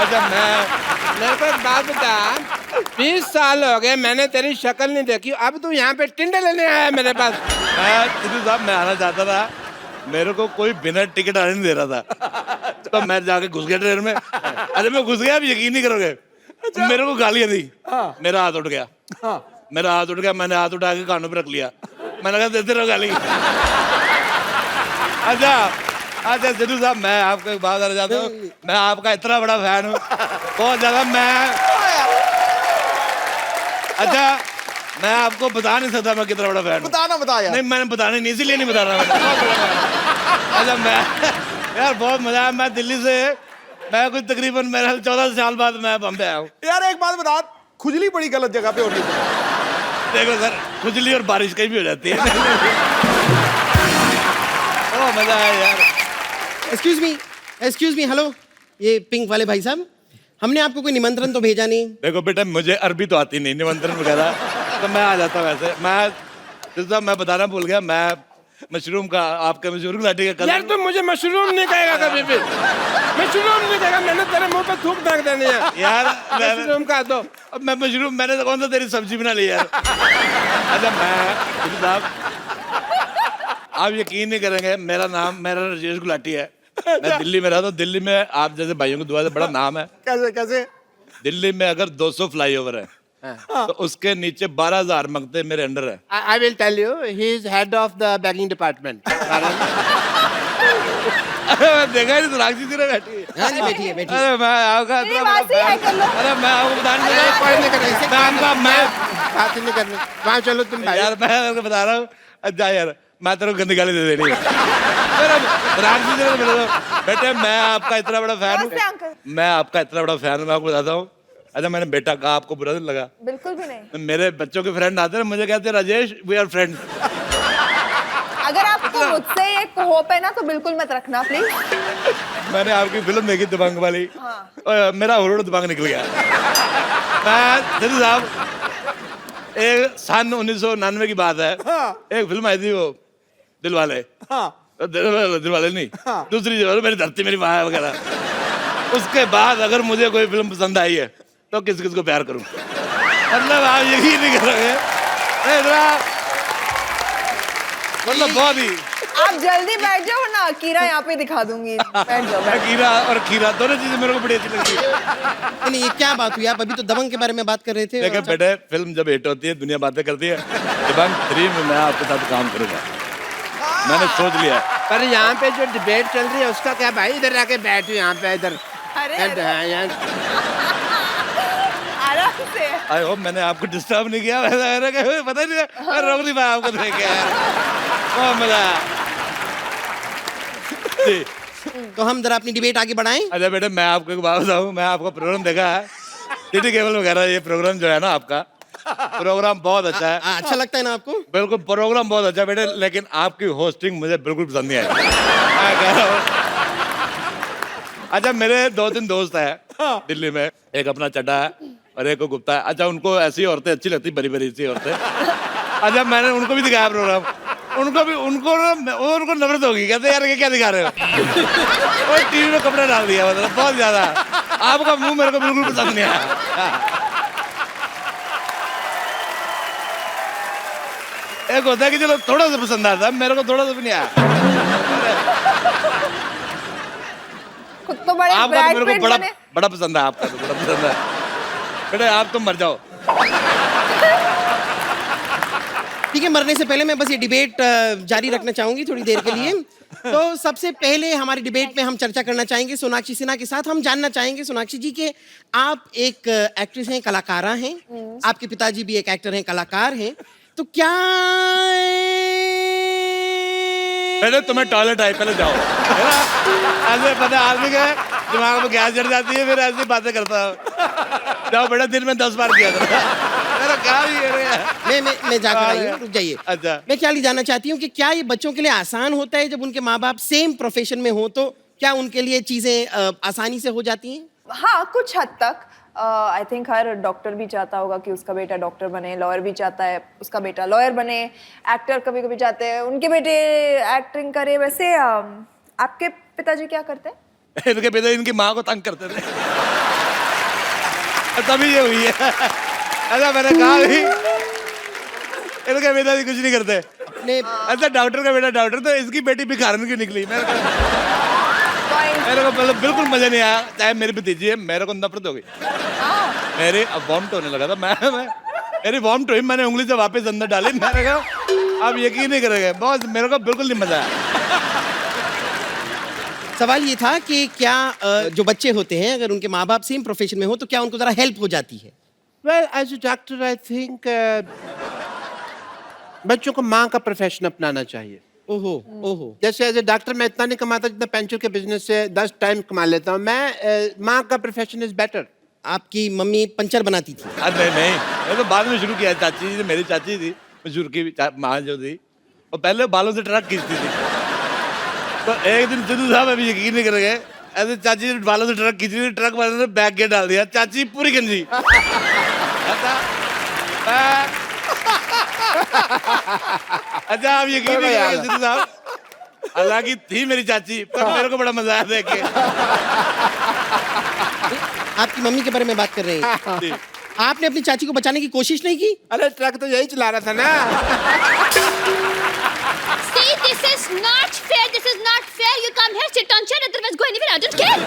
अच्छा मेरे को एक बात बता, 20 साल हो गए मैंने तेरी शक्ल नहीं देखी, अब तू यहाँ पे टिंडे लेने आया है मेरे पास। सिद्धू साहब मैं आना चाहता था, मेरे को कोई बिना टिकट आने नहीं दे रहा था, तो मैं जाके घुस गया ट्रेन में। अरे मैं घुस गया, आप यकीन नहीं करोगे, मेरे को गालियां दी। मेरा हाथ उठ गया, मेरा हाथ उठ गया, मैंने हाथ उठा के कानों पे रख लिया, मैंने कहा देते रहो गाली। अच्छा अच्छा सिद्धू साहब मैं आपको एक बात बताना चाहता हूँ, मैं आपका इतना बड़ा फैन हूँ, बहुत ज्यादा। मैं अच्छा मैं आपको बता नहीं सकता मैं कितना बड़ा फैन हूँ। बताना बता यार। नहीं मैंने बताना नहीं, इसीलिए नहीं बता रहा। अच्छा मैं यार बहुत मजा आया। मैं दिल्ली से मैं कुछ तकरीबन मेरे 14 साल बाद मैं बम्बे आया हूँ। यार एक बात बता, खुजली बड़ी गलत जगह पे हो रही है। देखो सर, खुजली और बारिश कहीं भी हो जाती है। ओ मजा आया यार। एक्सक्यूज मी, हेलो, ये पिंक वाले भाई साहब, हमने आपको कोई निमंत्रण तो भेजा नहीं। देखो बेटा मुझे अरबी तो आती नहीं, निमंत्रण वगैरह तो मैं आ जाता वैसे। मैं बताना भूल गया, मैं मशरूम का आपके मशरूम गुलाटी का यार तुम मुझे मशरूम नहीं कहेगा कभी भी, मशरूम नहीं कहेगा, मैंने तेरे मुंह पे थूक फेंक देनी है यार। मशरूम का दो। अब मैं मशरूम मैंने तो कौन सा तेरी सब्जी बना ली यार। अच्छा मैं साहब आप यकीन नहीं करेंगे, मेरा राजेश गुलाटी है। मैं दिल्ली में रहता हूँ, दिल्ली में आप जैसे भाइयों की दुआ से बड़ा नाम है। कैसे कैसे? दिल्ली में अगर 200 फ्लाईओवर है तो उसके नीचे 12,000 मकते मेरे अंडर है। I will tell you, he is head of the bagging department. देखा ही नहीं, सोनाक्षी जी ने बैठी है। हाँ जी, बैठिए बैठिए। अरे मैं आपका इतना बड़ा fan- अरे मैं आपको बताने कोई नहीं करना, मैं आपका मैं बात ही नहीं करनी, वहाँ चलो तुम भाई। यार मैं आपको बता रहा हूँ, अच्छा यार मैं तेरे को गंदी गाली दे देनी बेटे मैं आपका इतना बड़ा फैन नमस्ते हूँ, अंकल। मैं आपका इतना बड़ा फैन हूँ, मैं आपको बताता हूँ। अच्छा मैंने बेटा कहा, आपको बुरा नहीं लगा? बिल्कुल भी नहीं। मेरे बच्चों के फ्रेंड आते हैं मुझे कहते हैं राजेश वी आर फ्रेंड्स। अगर आपको मुझसे ये होप है ना तो बिल्कुल मत रखना प्लीज। मैंने आपकी फिल्म देखी दबंग वाली, मेरा हुरूड़ दबंग निकल गया। मैं सिद्धू साहब एक सन 1999 की बात है, एक फिल्म आई थी वो दिलवाले, दिलवाले नहीं दूसरी जो मेरी धरती मेरी माँ वगैरह। उसके बाद अगर मुझे कोई फिल्म पसंद आई है तो किस किस को प्यार करूं, मतलब आप यकीन नहीं करोगे, मतलब बहुत ही। आप जल्दी बैठ जाओ वरना अकीरा यहाँ पे दिखा दूंगी। बैठ जाओ बैठ। कीरा और खीरा दोनों चीजें मेरे को बड़ी अच्छी लगती है। नहीं, ये क्या बात हुई? आप अभी तो दबंग के बारे में बात कर रहे थे। देखिए बेटे फिल्म जब हिट होती है दुनिया बातें करती है, दबंग 3 में मैं आपके साथ काम करूंगा, मैंने सोच लिया। पर यहाँ पे जो डिबेट चल रही है उसका क्या भाई, इधर आके बैठो यहाँ पे, इधर आराम से। आई होप मैंने आपको डिस्टर्ब नहीं किया, पता नहीं रोक नहीं पाया आपको देख के यार, बहुत मजा आया। तो हम जरा अपनी डिबेट आगे बढ़ाएं। अच्छा बेटे मैं आपको एक बात बताऊं, मैं आपका प्रोग्राम देखा है सिटी केबल वगैरह, ये प्रोग्राम जो है ना आपका प्रोग्राम बहुत अच्छा है। अच्छा लगता है ना आपको? बिल्कुल प्रोग्राम बहुत अच्छा बेटे, लेकिन आपकी होस्टिंग मुझे बिल्कुल पसंद नहीं आई। मैं कह रहा हूं अच्छा मेरे 2-3 दोस्त हैं दिल्ली में, एक अपना चड्डा है और एक को गुप्ता है। अच्छा उनको ऐसी औरतें अच्छी लगती, बड़ी बड़ी सी औरतें। अच्छा मैंने उनको भी दिखाया प्रोग्राम, उनको नफरत होगी, कहते यार ये क्या दिखा रहे हो। और टीवी में कपड़ा डाल दिया, मतलब बहुत ज्यादा। आपका मुंह मेरे को बिल्कुल पसंद नहीं आया। एक होता है कि चलो थोड़ा सा पसंद आता है, मेरे को थोड़ा सा भी नहीं आया। खुद तो बड़े आपका तो ब्रैड मेरे पिट को बड़ा बने। बड़ा पसंद है, आपका तो बड़ा पसंद है बेटे, आप तो मर जाओ। ठीक है, मरने से पहले मैं बस ये डिबेट जारी रखना चाहूंगी थोड़ी देर के लिए। तो सबसे पहले हमारी डिबेट में हम चर्चा करना चाहेंगे सोनाक्षी सिन्हा के साथ। हम जानना चाहेंगे सोनाक्षी जी के आप एक एक्ट्रेस हैं, कलाकारा हैं, आपके पिताजी भी एक एक्टर हैं, कलाकार हैं, तो क्या बेटे तुम्हें टॉयलेट आई, पहले जाओ, है ना? ऐसे पता आदमी के दिमाग में गैस चढ़ जाती है, फिर ऐसी बातें करता हूँ। जाओ बेटा, दिन में 10 बार किया था मेरा क्या मैं जाकर आई हूँ, रुक जाइए। अच्छा मैं क्या जानना चाहती हूँ कि क्या ये बच्चों के लिए आसान होता है जब उनके माँ बाप सेम प्रोफेशन में हो, तो क्या उनके लिए चीजें आसानी से हो जाती हैं? हाँ कुछ हद तक आई थिंक हर डॉक्टर भी चाहता होगा कि उसका बेटा डॉक्टर बने, लॉयर भी चाहता है उसका बेटा लॉयर बने, एक्टर कभी कभी चाहते हैं उनके बेटे एक्टिंग करे। वैसे आपके पिताजी क्या करते हैं? इनके पिता इनकी माँ को तंग करते थे, तभी ये हुई है। अच्छा मैंने कहा भी इनके पिताजी कुछ नहीं करते। अच्छा डॉक्टर का बेटा डॉक्टर, तो इसकी बेटी भिखारन क्यों निकली? मेरे को मतलब बिल्कुल मजा नहीं आया। चाहे मेरी भतीजी है, मेरे को नफरत हो गई। मेरे अब वॉमिट होने लगा था, मेरी वॉमिट हुई, मैंने उंगली से वापस अंदर डाली। मैंने कहा आप यकीन नहीं करेंगे, बहुत मेरे को बिल्कुल नहीं मजा आया। सवाल ये था कि क्या जो बच्चे होते हैं अगर उनके माँ बाप सेम प्रोफेशन में हो तो क्या उनको जरा हेल्प हो जाती है? Well as a doctor I think बच्चों को माँ का प्रोफेशन अपनाना चाहिए। ओहो ओहो। जैसे एज ए डॉक्टर मैं इतना नहीं कमाता जितना पेंचर के बिजनेस से 10 टाइम कमा लेता हूँ। मैं माँ का प्रोफेशन इज बेटर। आपकी मम्मी पंचर बनाती थी? नहीं, मैं तो बाद में शुरू किया। चाची जी, मेरी चाची थी मशहूर की माँ जो थी, और पहले बालों से ट्रक खींचती थी। तो एक दिन सिद्धू साहब अभी यकीन नहीं करेंगे, ऐसे चाची जी बालों से ट्रक खींच रही थी, ट्रक वाले ने बैग के डाल दिया, चाची पूरी गंजी। अच्छा आप यकीन नहीं करेंगे सिद्धू साहब, हालांकि थी मेरी चाची, पर मेरे को बड़ा मजा आया देख के। आपकी मम्मी के बारे में बात कर रहे हैं। आपने अपनी चाची को बचाने की कोशिश नहीं की? अरे ट्रक तो यही चला रहा था ना। See, this is not fair. This is not fair. You come here, sit on chair, otherwise go anywhere. I don't care.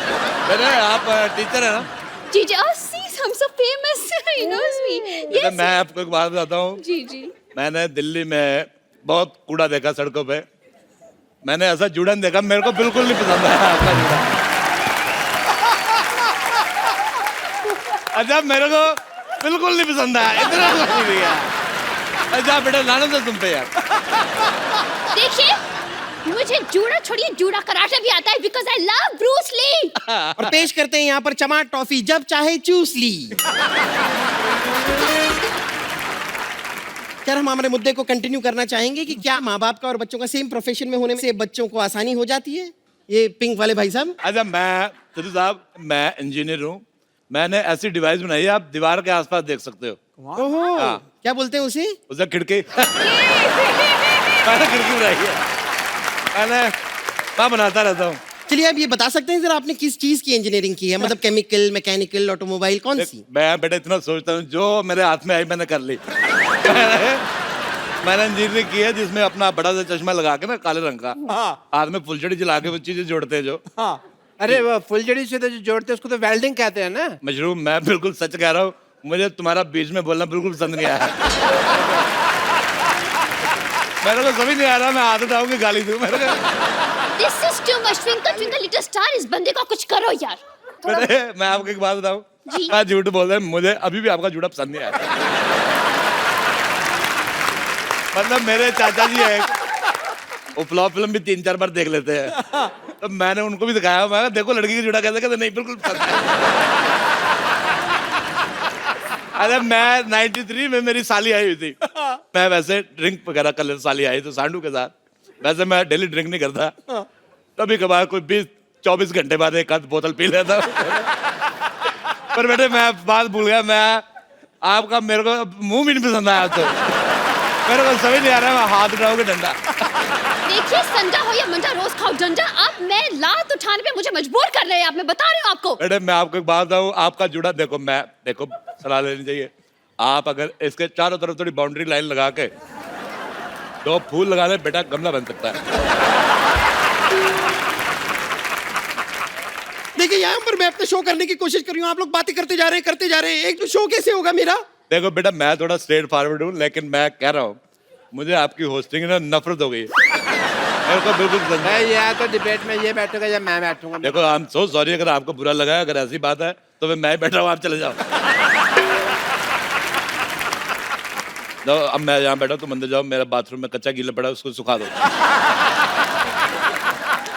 अरे आप टीचर है ना? जी जी। Oh, see, I'm so famous. He knows me. Yes. मैं आपको एक बात बताता हूँ। जी जी। मैंने दिल्ली में बहुत कूड़ा देखा सड़कों पे, मैंने ऐसा जुड़न देखा, मेरे को बिल्कुल नहीं पसंद आया आपका जुड़न। अच्छा मेरे को बिल्कुल नहीं पसंद आया, इतना नहीं दिया। अच्छा बेटा लाना था तुम पे यार। देखिए, मुझे जूड़ा छोड़िए, जूड़ा कराटे भी आता है because I love Bruce Lee. और पेश करते हैं यहाँ पर चमाट टॉफी, जब चाहे चूस ली। क्या हम हमारे मुद्दे को कंटिन्यू करना चाहेंगे कि क्या माँ बाप का और बच्चों का सेम प्रोफेशन में होने से बच्चों को आसानी हो जाती है? ये पिंक वाले भाई साहब। अच्छा मैं सिद्धू साहब, मैं इंजीनियर हूँ, मैंने ऐसी डिवाइस बनाई है, आप दीवार के आसपास देख सकते हो। ओहो, क्या बोलते हैं उसे? उसे खिड़की। मैंने खिड़की बनाई है, मैं बनाता रहता हूँ। चलिए आप ये बता सकते हैं जरा आपने किस चीज की इंजीनियरिंग की है? मतलब केमिकल, मैकेनिकल, ऑटोमोबाइल, कौन सी? मैं बेटा इतना सोचता हूँ, जो मेरे हाथ में आई मैंने कर ली। मैंने इंजीनियरिंग की है जिसमें अपना बड़ा सा चश्मा लगा के ना, काले रंग का, हाथ में फुलझड़ी जला के वो चीजें जोड़ते हैं जो। अरे वो फुलझड़ी से तो जो जोड़ते हैं उसको तो वेल्डिंग कहते हैं ना। मशरूम, मैं बिल्कुल सच कह रहा हूँ, मुझे तुम्हारा बीच में बोलना बिल्कुल पसंद नहीं आया। मेरे को समझ नहीं आ रहा, मैं हाथ उठाऊंगी गाली दूं मेरे को। This is too much. Twinkle twinkle little star. इस बंदे को कुछ करो यार। बेटे मैं आपको एक बात बताऊं, जी। मैं झूठ बोल रहा हूं, मुझे अभी भी आपका जूड़ा पसंद नहीं आया। मतलब मेरे चाचा जी है, वो फ्लॉप फिल्म भी 3-4 बार देख लेते हैं, तो मैंने उनको भी दिखाया, मैं कहा देखो लड़की का जूड़ा कैसे, कहते नहीं बिल्कुल पसंद है। अरे मैं 93 में मेरी साली आई हुई थी, मैं वैसे ड्रिंक वगैरह कर लेता, साली आई तो सांडू के साथ, वैसे मैं डेली ड्रिंक नहीं करता, कभी कभार कोई 20-24 घंटे बाद एक आध बोतल पी लेता। पर बेटे मैं बात भूल गया, मैं आपका मेरे को मुंह भी नहीं पसंद आया, तो मेरे को समझ नहीं आ रहा, मैं हाथ उठाऊंगा डंडा। देखिए संडा हो या मंडा, रोज खाओ डंडा। आप मैं लात उठाने पे मुझे मजबूर कर रहे हैं आप, मैं बता रही हूँ आपको। बेटे मैं आपको एक बात बताऊं, आपका जुड़ा देखो, मैं देखो सलाह लेनी चाहिए, आप अगर इसके चारों तरफ थोड़ी बाउंड्री लाइन लगा के 2 फूल लगा ले, बेटा गमला बन सकता है। देखिए यहाँ पर मैं अपना शो करने की कोशिश कर रही हूँ, आप लोग बातें करते जा रहे हैं, एक तो शो कैसे होगा मेरा? देखो बेटा मैं थोड़ा स्ट्रेट फॉरवर्ड हूँ, लेकिन मैं कह रहा हूँ मुझे आपकी होस्टिंग ना नफरत हो गई, मेरे को बिल्कुल पसंद नहीं। या तो डिबेट में ये बैठेगा या मैं बैठूंगा। देखो आई एम सो सॉरी, अगर आपको बुरा लगा है, अगर ऐसी बात है तो मैं बैठा हूँ, आप चले जाओ। अब मैं यहाँ बैठा, तुम अंदर जाओ, मेरा बाथरूम में कच्चा गीला पड़ा है, उसको सुखा दो।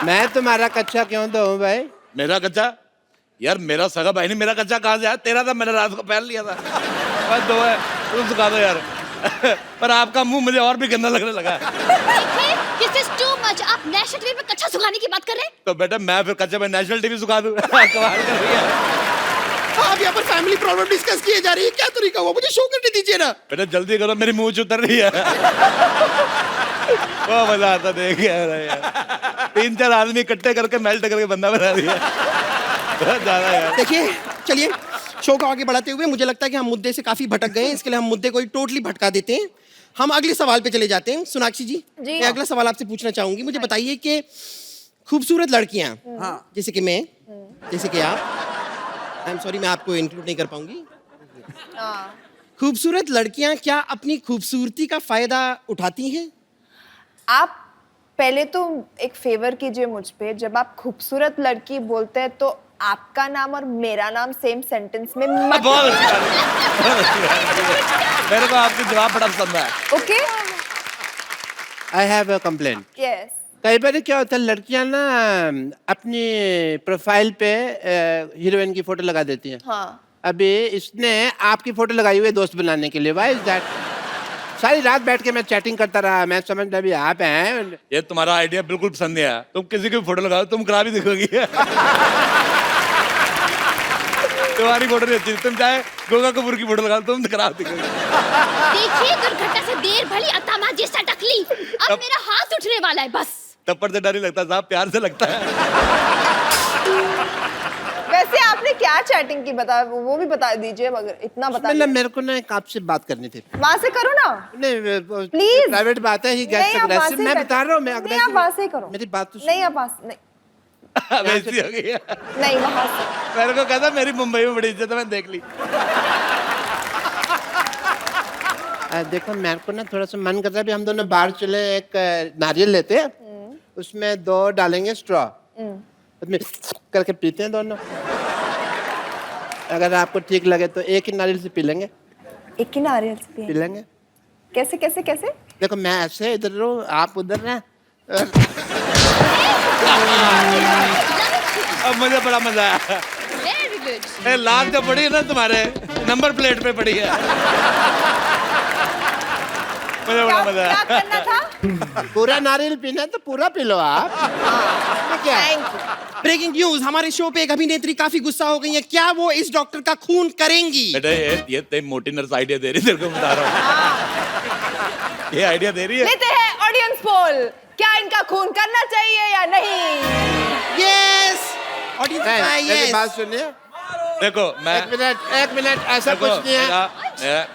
मैं तुम्हारा कच्चा क्यों दूं भाई? मेरा कच्चा? यार मेरा सगा भाई नहीं, मेरा कच्चा कहाँ से आया? तेरा था, मैंने रात को पहन लिया था, बस 2 है, तुम सुखा दो यार। पर आपका मुंह मुझे और भी गंदा लगने लगा। This is too much. आप नेशनल टीवी पे कच्चा सुखाने की बात कर रहे हैं? तो बेटा मैं फिर कच्चे में नेशनल टीवी सुखा दूं? कमाल कर रही है। पर फैमिली प्रॉब्लम डिस्कस किए जा रही है, क्या तरीका हुआ? मुझे शो करने दीजिए ना। बेटा जल्दी करो, मेरी मुंह उतर रही है। बहुत मजा आता देख यार। 3-4 आदमी इकट्ठे करके मेल्ट करके बंदा बना दिया, बहुत ज्यादा यार। देखिए, चलिए शो को आगे बढ़ाते हुए मुझे लगता है कि हम मुद्दे से काफी भटक गए हैं, इसके लिए हम मुद्दे को टोटली भटका देते हैं। हम अगले सवाल पे चले जाते हैं। सोनाक्षी जी, जी। मैं अगला सवाल आपसे पूछना चाहूंगी। मुझे बताइए कि खूबसूरत लड़कियां, जैसे कि मैं, जैसे कि आप, आई एम सॉरी मैं आपको इंक्लूड नहीं कर पाऊंगी। हाँ। खूबसूरत लड़कियां क्या अपनी खूबसूरती का फायदा उठाती हैं? आप पहले तो एक फेवर कीजिए मुझ पे, जब आप खूबसूरत लड़की बोलते हैं तो आपका नाम और मेरा नाम सेम सेंटेंस में मत। बहुत अच्छी बात है, बहुत अच्छी बात है। मेरे को आपके जवाब बड़ा पसंद है। Okay, I have a complaint. Yes. कई बार क्या होता है, लड़कियां ना अपनी प्रोफाइल पे हीरोइन की फोटो लगा देती हैं। हाँ। अभी इसने आपकी फोटो लगाई हुई है दोस्त बनाने के लिए। Why is that? सारी रात बैठ के मैं चैटिंग करता रहा, मैं समझता भी आप हैं। ये तुम्हारा आइडिया बिल्कुल पसंद नहीं आया। तुम किसी की फोटो लगाओ, तुम खराब ही दिखोगी। तुम्हारी फोटो नहीं अच्छी, तुम चाहे गोगा कपूर की फोटो लगाओ, तुम खराब दिखोगी। देखिए, दुर्घटना से देर भली अतामा जैसा टकली, अब मेरा हाथ उठने वाला है बस। थप्पड़ से डर नहीं लगता साहब, प्यार से लगता है। वैसे आपने क्या चैटिंग की, बता, वो भी बता दीजिए, मगर इतना बता मतलब मेरे को ना एक आपसे बात करनी थी। वहां से करो ना। नहीं Please। प्राइवेट बात है। ही नहीं, गेट्स आप वहाँ अग्रेसिव। से मैं कर- बता रहा हूँ, मैं नहीं, आप aggressive- वहाँ से करो। मेरी बात तो नहीं, आप वहाँ से नहीं, वैसी हो गई है। नहीं वहाँ से। मेरे को कहता मेरी मुंबई में बड़ी इज्जत है, मैंने देख ली। देखो मेरे को ना थोड़ा सा मन कर रहा है, अभी हम दोनों बाहर चले, एक नारियल लेते हैं, उसमें 2 डालेंगे स्ट्रॉ, उसमें करके पीते हैं दोनों। अगर आपको ठीक लगे तो एक ही नारियल से पी लेंगे। एक ही नारियल से पी पिए। लेंगे। कैसे कैसे कैसे? देखो मैं ऐसे इधर रहूं, आप उधर ना। अब मुझे बड़ा मजा आया। Very good. ए, लाल जो पड़ी है ना तुम्हारे नंबर प्लेट पे पड़ी है। मुझे बड़ा मजा क्या आया। करना था? पूरा नारियल पीना है तो पूरा पी लो आप। तो क्या है? Thank you. ब्रेकिंग न्यूज, हमारे शो पे एक अभिनेत्री काफी गुस्सा हो गई है। क्या वो इस डॉक्टर का खून करेंगी? बेटा ये तेरी मोटी नर्स आइडिया दे रही है, तेरे को बता रहा हूँ। ये आइडिया दे रही है। लेते हैं ऑडियंस पोल, क्या इनका खून करना चाहिए या नहीं? यस, ऑडियंस का मेरी यस। बात सुनिए। देखो मैं एक मिनट, ऐसा देखो, कुछ नहीं है।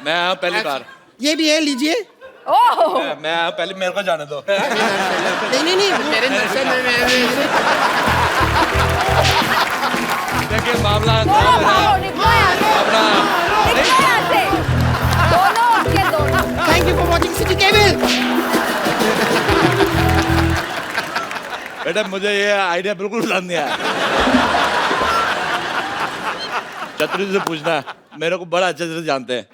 मैं आया पहली बार। ये भी है, लीजिए। ओह, मैं आया पहले, मेरे को जाने दो। नहीं नहीं नहीं, मेरे नशे में देखिए मामला दोनों भागो, निकलो यहाँ से। अपना निकलो यहाँ से। दोनों के दोनों। Thank you for watching city cable. बेटा मुझे ये आइडिया बिल्कुल पसंद नहीं आया। चतुरी से पूछना, मेरे को बड़ा अच्छे से जानते हैं।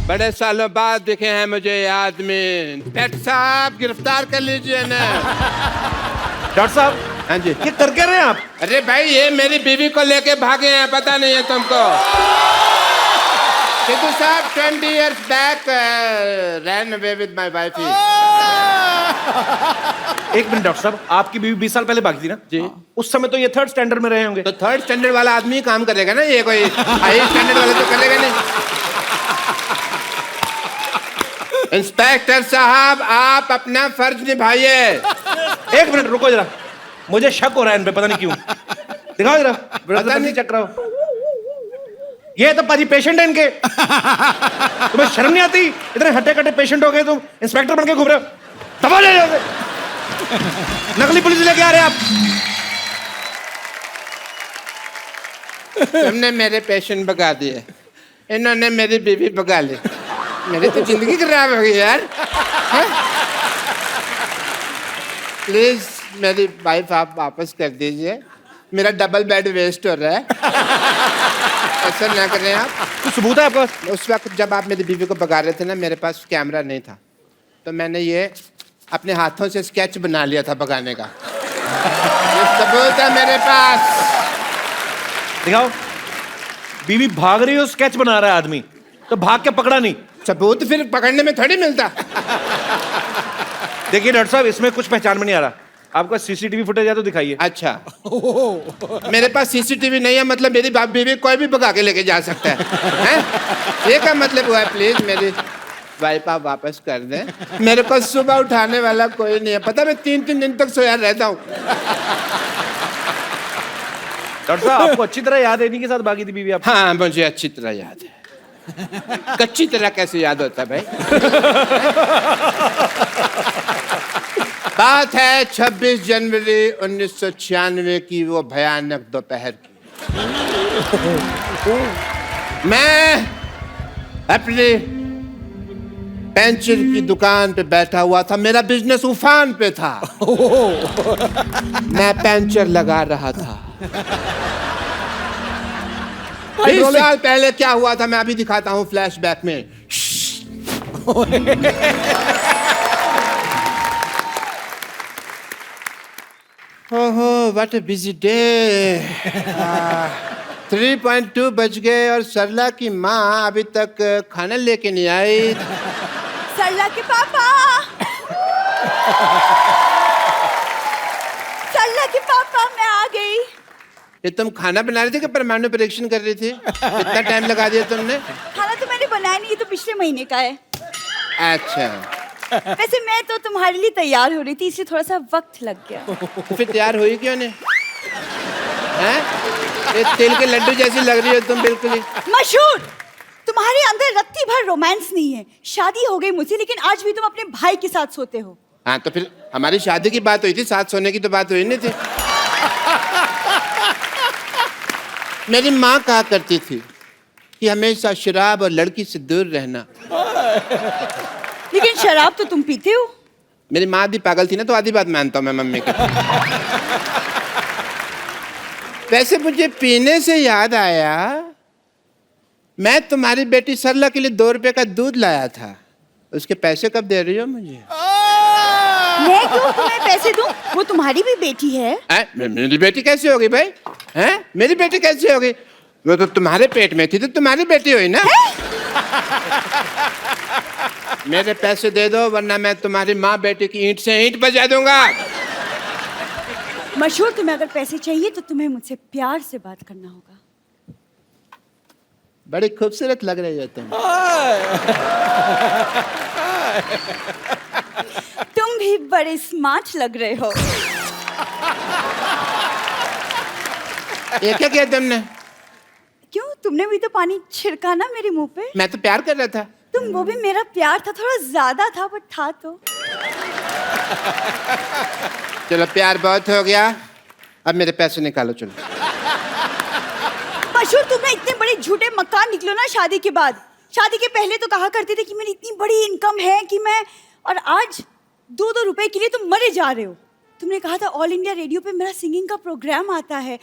बड़े सालों बाद दिखे हैं मुझे ये आदमी। इंस्पेक्टर साहब गिरफ्तार कर लीजिए ना। डॉक्टर साहब, हाँ जी। ये कर क्या रहे हैं आप? अरे भाई ये मेरी बीवी को लेके भागे हैं, पता नहीं है तुमको? सिद्धू साहब 20 years back ran away with my wife. एक मिनट डॉक्टर साहब, आपकी बीवी 20 साल पहले भागी थी ना जी। उस समय तो ये 3rd स्टैंडर्ड में रहे होंगे। तो 3rd स्टैंडर्ड वाला आदमी ही काम करेगा ना, ये कोई हाई स्टैंडर्ड वाला तो करेगा नहीं। इंस्पेक्टर साहब आप अपना फर्ज निभाइए। एक मिनट रुको जरा, मुझे शक हो रहा है इन पे, पता नहीं क्यों। दिखाओ जरा, पता नहीं चेक कराओ। ये तो पाजी पेशेंट है इनके। तुम्हें शर्म नहीं आती? इतने हट्टे कट्टे पेशेंट हो गए, तुम इंस्पेक्टर बन के घूम रहे हो। दबा ले जाओ। नकली पुलिस लेके आ रहे हैं आप। तुमने मेरे पेशेंट भगा दिए, इन्होंने मेरी बीवी भगा ली। मेरी तो जिंदगी खराब हो गई यार। प्लीज मेरी वाइफ आप वापस कर दीजिए, मेरा डबल बेड वेस्ट हो रहा है। ऐसा ना करें आप। कुछ सबूत है आपके पास? उस वक्त जब आप मेरी बीवी को भगा रहे थे ना, मेरे पास कैमरा नहीं था, तो मैंने ये अपने हाथों से स्केच बना लिया था भगाने का। ये सबूत है मेरे पास। दिखाओ। बीवी भाग रही हो, स्केच बना रहा है आदमी, तो भाग के पकड़ा नहीं। सबूत फिर पकड़ने में थोड़ी मिलता। देखिए डॉक्टर साहब, इसमें कुछ पहचान में नहीं आ रहा। आपका सीसीटीवी फुटेज है तो दिखाइए। अच्छा मेरे पास सीसीटीवी नहीं है, मतलब मेरी बाप बीवी कोई भी भगा के लेके जा सकता है? ये क्या मतलब हुआ है? प्लीज मेरी वाइफ आप वापस कर दें। मेरे को सुबह उठाने वाला कोई नहीं है, पता मैं 3-3 दिन तक सोया रहता हूँ। डॉक्टर साहब आपको अच्छी तरह याद है इन्हीं के साथ भागी थी बीवी आप? हाँ मुझे अच्छी तरह याद है। कच्ची तरह कैसे याद होता है भाई? बात है 26 जनवरी 1996 की, वो भयानक दोपहर की। मैं अपनी पेंचर की दुकान पे बैठा हुआ था, मेरा बिजनेस उफान पे था। मैं पेंचर लगा रहा था। 20 साल पहले क्या हुआ था मैं अभी दिखाता हूँ फ्लैशबैक में। ओहो व्हाट अ बिजी डे। 3.2 बज गए और सरला की माँ अभी तक खाना लेके नहीं आई। सरला के पापा, सरला के पापा मैं आ गई। ये तुम खाना बना रही थी कि परमाणु परीक्षण कर रही थी? इतना टाइम लगा दिया तुमने? खाना तो मैंने बनाया नहीं, ये तो पिछले महीने का है। अच्छा वैसे मैं तो तुम्हारे लिए तैयार हो रही थी, इसलिए थोड़ा सा वक्त लग गया। तो फिर तैयार हुई क्यों नहीं? हैं? ये तिल के लड्डू जैसी लग रही हो तुम बिल्कुल ही। मशहूर, तुम्हारे अंदर रत्ती भर रोमांस नहीं है। शादी हो गई मुझसे, लेकिन आज भी तुम अपने भाई के साथ सोते हो। हाँ तो फिर हमारी शादी की बात हुई थी, साथ सोने की तो बात हुई नहीं थी। मेरी माँ कहा करती थी कि हमेशा शराब और लड़की से दूर रहना। लेकिन शराब तो तुम पीते हो। मेरी माँ भी पागल थी ना, तो आधी बात मानता हूँ मैं मम्मी की। वैसे मुझे पीने से याद आया, मैं तुम्हारी बेटी सरला के लिए 2 रुपए का दूध लाया था, उसके पैसे कब दे रही हो मुझे? मैं क्यों तुम्हें पैसे दूं? वो तुम्हारी भी बेटी है। मेरी बेटी कैसे होगी भाई? हैं? मेरी बेटी कैसे होगी? वो तो तुम्हारे पेट में थी तो तुम्हारी बेटी हुई ना। मेरे पैसे दे दो वरना मैं तुम्हारी माँ बेटी की ईंट से ईंट बजा दूंगा। मशहूर, तुम्हें अगर पैसे चाहिए तो तुम्हें मुझसे प्यार से बात करना होगा। बड़ी खूबसूरत लग रही हो तुम। तुम भी बड़े स्मार्ट लग रहे हो। ये क्या किया तुमने? क्यों, तुमने भी तो पानी छिड़का ना मेरे मुंह पे। मैं तो प्यार कर रहा था। तुम, वो भी मेरा प्यार था, थोड़ा ज्यादा था बट था तो। चलो प्यार बहुत हो गया, अब मेरे पैसे निकालो चलो। मशहूर, तुम्हें इतने बड़े झूठे मक्कार निकलो ना शादी के बाद। शादी के पहले तो कहा करते थे कि मेरी इतनी बड़ी इनकम है कि मैं, और आज 2-2 रुपए के लिए तुम मरे जा रहे हो। तुमने कहा था ऑल इंडिया रेडियो पे मेरा सिंगिंग का प्रोग्राम आता है।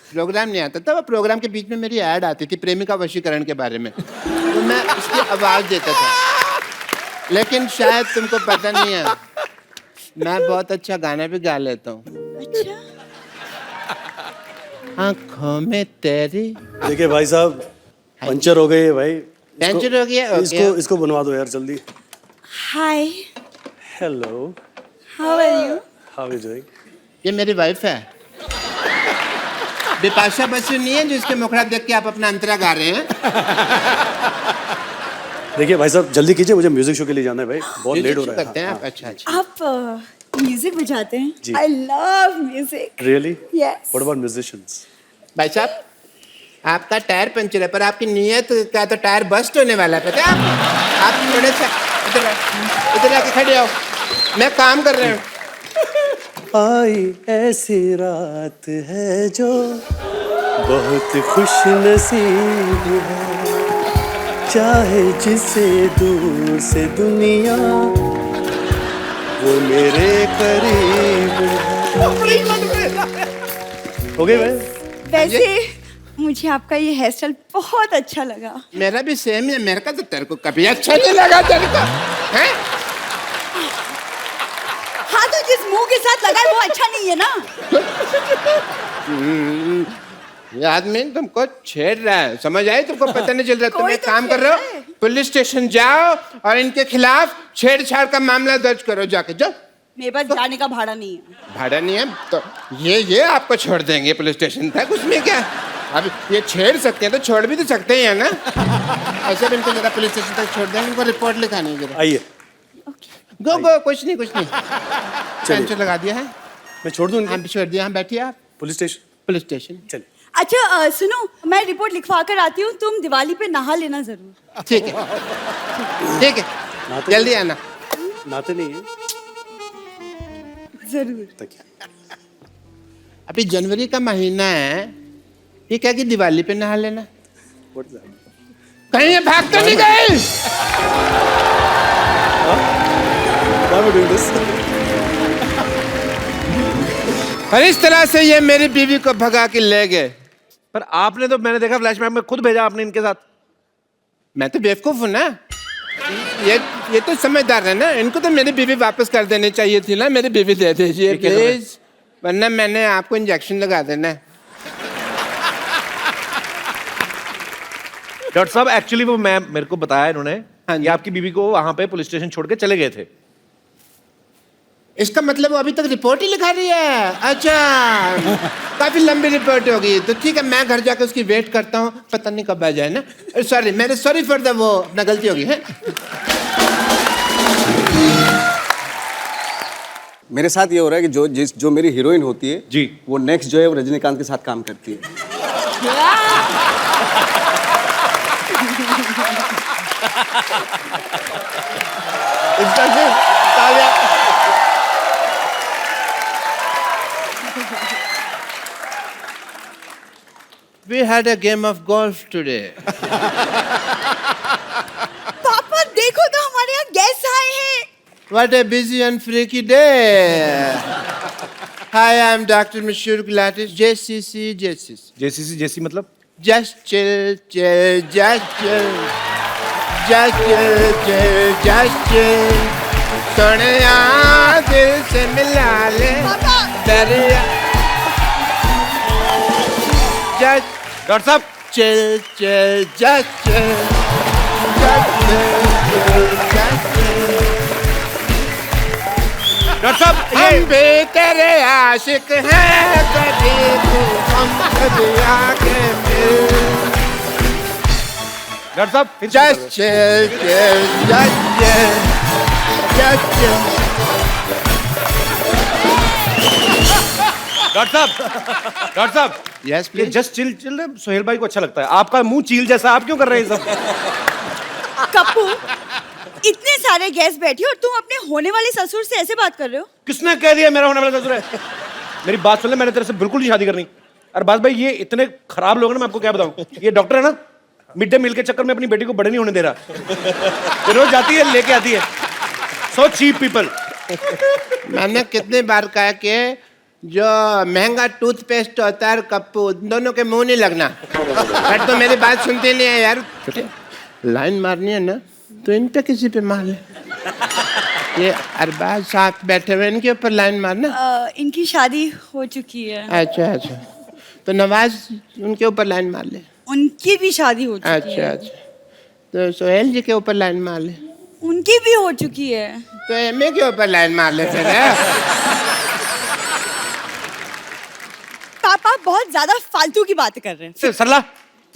प्रोग्राम नहीं आता था, वो प्रोग्राम के बीच में मेरी ऐड आती थी प्रेमिका वशीकरण के बारे में, तो मैं उसकी आवाज देता था। लेकिन शायद तुमको पता नहीं है, मैं बहुत अच्छा गाना भी गा लेता हूँ। अच्छा, आँखों में तेरी। देखिए भाई साहब, पंचर हो गई है भाई। पंचर हो गया? इसको बनवा दो यार जल्दी। Hi, hello, how are you? How is doing? ये मेरी वाइफ है, बिपाशा बसु नहीं है जिसके मुखड़ा देख के आप अपना अंतरा गा रहे हैं। देखिए भाई साहब जल्दी कीजिए, मुझे म्यूजिक शो के लिए जाना है भाई, बहुत लेट हो रहा है। करते हैं आप? अच्छा अच्छा। आप म्यूजिक बजाते हैं? जी। I love music. Really? Yes. What about musicians? भाई साहब आपका टायर पंचर है पर आपकी नीयत का तो टायर बस्ट होने वाला है, पता है आप थोड़े सा इधर आके खड़े हो, मैं काम कर रहा हूँ। आई ऐसी रात है जो बहुत खुश नसीब है, चाहे जिसे दूर से दुनिया वो मेरे करीब है। हो गए भाई? वैसे मुझे आपका ये हेयर स्टाइल बहुत अच्छा लगा। मेरा भी सेम है, मेरे का तो तेरे को कभी अच्छा नहीं लगा तेरे को, हैं? हाँ तो जिस मुंह के साथ लगा है वो अच्छा नहीं है ना। ये आदमी तुमको छेड़ रहा है, समझ आई? तुमको पता नहीं चल रहा? तुम एक काम कर रहे हो, पुलिस स्टेशन जाओ और इनके खिलाफ छेड़छाड़ का मामला दर्ज करो, जाके जाओ मेरे पास जाने का भाड़ा नहीं है। भाड़ा नहीं है तो ये आपको छोड़ देंगे पुलिस स्टेशन तक, उसमें क्या। अब ये छेड़ सकते हैं तो छोड़ भी तो सकते हैं ना। ऐसे भी इनको जरा पुलिस स्टेशन तक छोड़ देंगे, इनको रिपोर्ट लिखानी है जरा। आइए गो कुछ नहीं टेंशन लगा दिया है। मैं छोड़ दूं इनको? हाँ छोड़ दिया। हाँ बैठिए आप। Police station? पुलिस स्टेशन चलिए। अच्छा सुनो, मैं रिपोर्ट लिखवा कर आती हूँ, तुम दिवाली पे नहा लेना जरूर। ठीक है ठीक है, जल्दी आना। नाते नहीं है जरूर। अभी जनवरी का महीना है, ये क्या कि दिवाली पे नहा लेना। कहीं ये भाग तो नहीं गए? और इस तरह से ये मेरी बीवी को भगा के ले गए। पर आपने तो, मैंने देखा फ्लैशबैक में, खुद भेजा आपने इनके साथ। मैं तो बेवकूफ हूँ ना। ये तो समझदार है ना, इनको तो मेरी बीवी वापस कर देनी चाहिए थी ना। मेरी बीवी दे दीजिए प्लीज, वरना मैंने आपको इंजेक्शन लगा देना है। डॉक्टर साहब एक्चुअली वो मेरे को बताया इन्होंने, हाँ, ये आपकी बीवी को वहां पे पुलिस स्टेशन छोड़ के चले गए थे। इसका मतलब वो अभी तक रिपोर्ट ही लिखा रही है? अच्छा काफी लंबी रिपोर्ट होगी, तो ठीक है मैं घर जाकर उसकी वेट करता हूँ, पता नहीं कब आ जाए ना। सॉरी फॉर द वो, अपना गलती होगी है। मेरे साथ ये हो रहा है कि जो मेरी हीरोइन होती है जी, वो नेक्स्ट जो है वो रजनीकांत के साथ काम करती है। We had a game of golf today. पापा देखो तो हमारे यहाँ गेस्ट आए हैं। What a busy and freaky day. Hi, I'm Dr. Mashur Gulatis, JCC. JCC मतलब? Just chill. सोनिया दिल से मिला ले दरिया। डॉक्टर साहब chill. डॉक्टर साहब हम भी तेरे आशिक हैं, कभी तू हम कभी आके मिल। डॉक्टर साहब Just chill. डॉक्टर साहब Yes, ये please. जस्ट चिल सोहेल भाई को अच्छा लगता है। आपका मुंह चील जैसा, आप क्यों कर रहे हैं ये सब? कप्पू, इतने सारे गेस्ट बैठे और तुम अपने होने वाले ससुर से ऐसे बात कर रहे हो? किसने कह दिया मेरा होने वाला ससुर है? मेरी बात सुन ले, मैंने तेरे से बिल्कुल नहीं शादी करनी। और बात भाई, ये इतने खराब लोग हैं ना, मैं आपको क्या बताऊं। ये डॉक्टर है ना, मिड डे मील के चक्कर में अपनी बेटी को बड़े नहीं होने दे रहा। रोज जाती है लेके आती है। So cheap people. मैंने कितने बार कहा कि जो महंगा टूथपेस्ट होता है कप्पू, दोनों के मुंह नहीं लगना। बट तो मेरी बात सुनते नहीं है यार। लाइन मारनी है ना तो इन पे किसी पे मार ले। ये अरबाज साथ बैठे हुए, इनके ऊपर लाइन मारना। इनकी शादी हो चुकी है। अच्छा तो नवाज उनके ऊपर लाइन मार ले। उनकी भी शादी हो चुकी है। अच्छा तो सोहेल जी के ऊपर लाइन मार ले। उनकी भी हो चुकी है। तो एमए के ऊपर लाइन मार ले फिर। पापा बहुत ज्यादा फालतू की बातें कर रहे हैं। सरला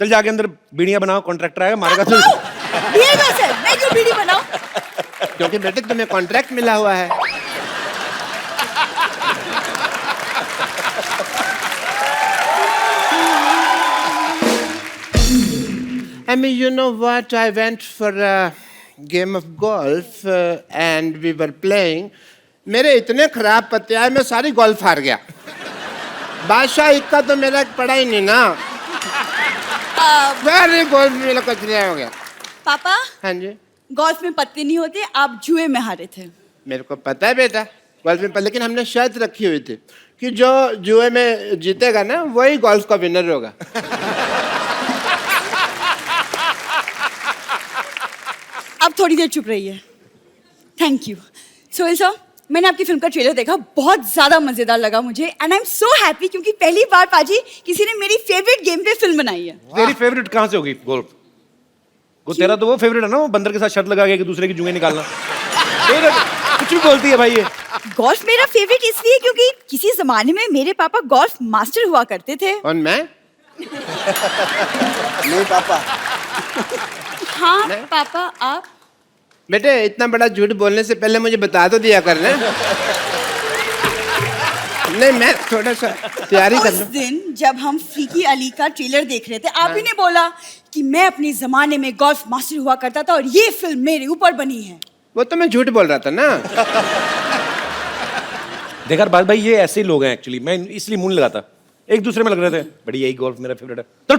चल जाके अंदर बीड़ियां बनाओ, कॉन्ट्रैक्टर आएगा मारेगा। मैं क्यों बीड़ी बनाऊं? क्योंकि बेटे तुम्हें कॉन्ट्रैक्ट मिला हुआ है। I mean, you know what? I went for a game of golf and we were playing. मेरे इतने खराब पत्ते आए, मैं सारी गोल्फ हार गया। बादशाह इक्का तो मेरा पड़ा ही नहीं ना। सारी गोल्फ मेरा कचरा हो गया। पापा हाँ जी, गोल्फ में पत्ते नहीं होते, आप जुए में हारे थे। मेरे को पता है बेटा गोल्फ में, लेकिन हमने शर्त रखी हुई थी कि जो जुए में जीतेगा ना वही गोल्फ का विनर होगा। अब थोड़ी देर चुप रहिए। Thank you. सोहेल सर, मैंने आपकी फिल्म का ट्रेलर देखा, बहुत ज्यादा मजेदार लगा मुझे and I am so happy क्योंकि पहली बार पाजी किसी ने मेरी फेवरेट गेम पे फिल्म बनाई है। तेरी फेवरेट कहाँ से होगी गोल्फ? वो तेरा तो वो फेवरेट है ना, वो बंदर के साथ शर्त लगा के दूसरे की जुएं निकालना। कुछ भी बोलती है भाई ये। गोल्फ मेरा फेवरेट इसलिए क्योंकि किसी जमाने में मेरे पापा गोल्फ मास्टर हुआ करते थे। और मैं? नहीं पापा। हाँ पापा आप? बेटे इतना बड़ा झूठ बोलने से पहले मुझे बता तो दिया करना। नहीं मैं थोड़ा सा तैयारी कर उस लूं। दिन जब हम फ्रीकी अली का ट्रेलर देख रहे थे, आप ही ने बोला कि मैं अपने जमाने में गोल्फ मास्टर हुआ करता था और ये फिल्म मेरे ऊपर बनी है। वो तो मैं झूठ बोल रहा था ना। देखा बात भाई, ये ऐसे ही लोग हैं एक्चुअली, मैं इसलिए मुंह नहीं लगाता, एक दूसरे में लग रहे थे। बड़ी यही गोल्फ मेरा फेवरेट है। तो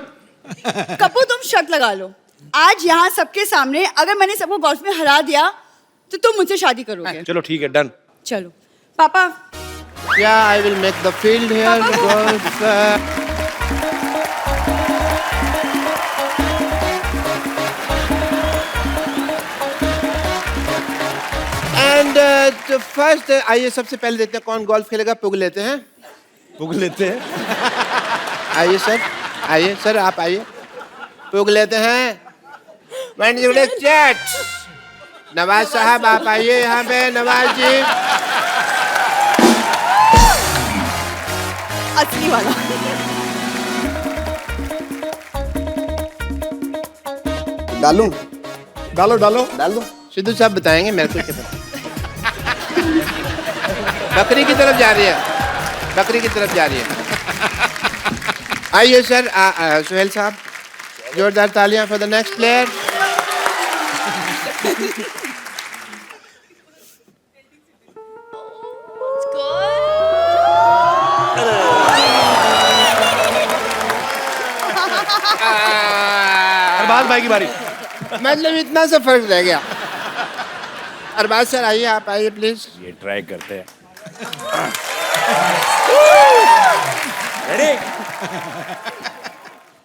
कपूर तुम शर्त लगा लो, आज यहाँ सबके सामने अगर मैंने सबको गोल्फ में हरा दिया तो तुम मुझसे शादी करोगे। चलो ठीक है, डन। चलो पापा। Yeah, I will make the field here. Golf. And तो first आइए सबसे पहले देखते हैं कौन गोल्फ खेलेगा। पुग लेते हैं। पुग लेते हैं। आइए सर, आइए सर, आप आइए। पुग लेते हैं। चैट। नवाज साहब आप आइए यहाँ पे। नवाज जी। असली वाला। डालूं? डालो डालो डाल दो। सिद्धू साहब बताएंगे मेरे को क्या पता। बकरी की तरफ जा रही है, बकरी की तरफ जा रही है। आइए सर, सुहेल साहब, जोरदार तालियां for the next player. Arbaaz भाई की बारी। मतलब इतना सा फर्क रह गया। अरबाज सर आइए, आप आइए प्लीज। ये ट्राई करते हैं।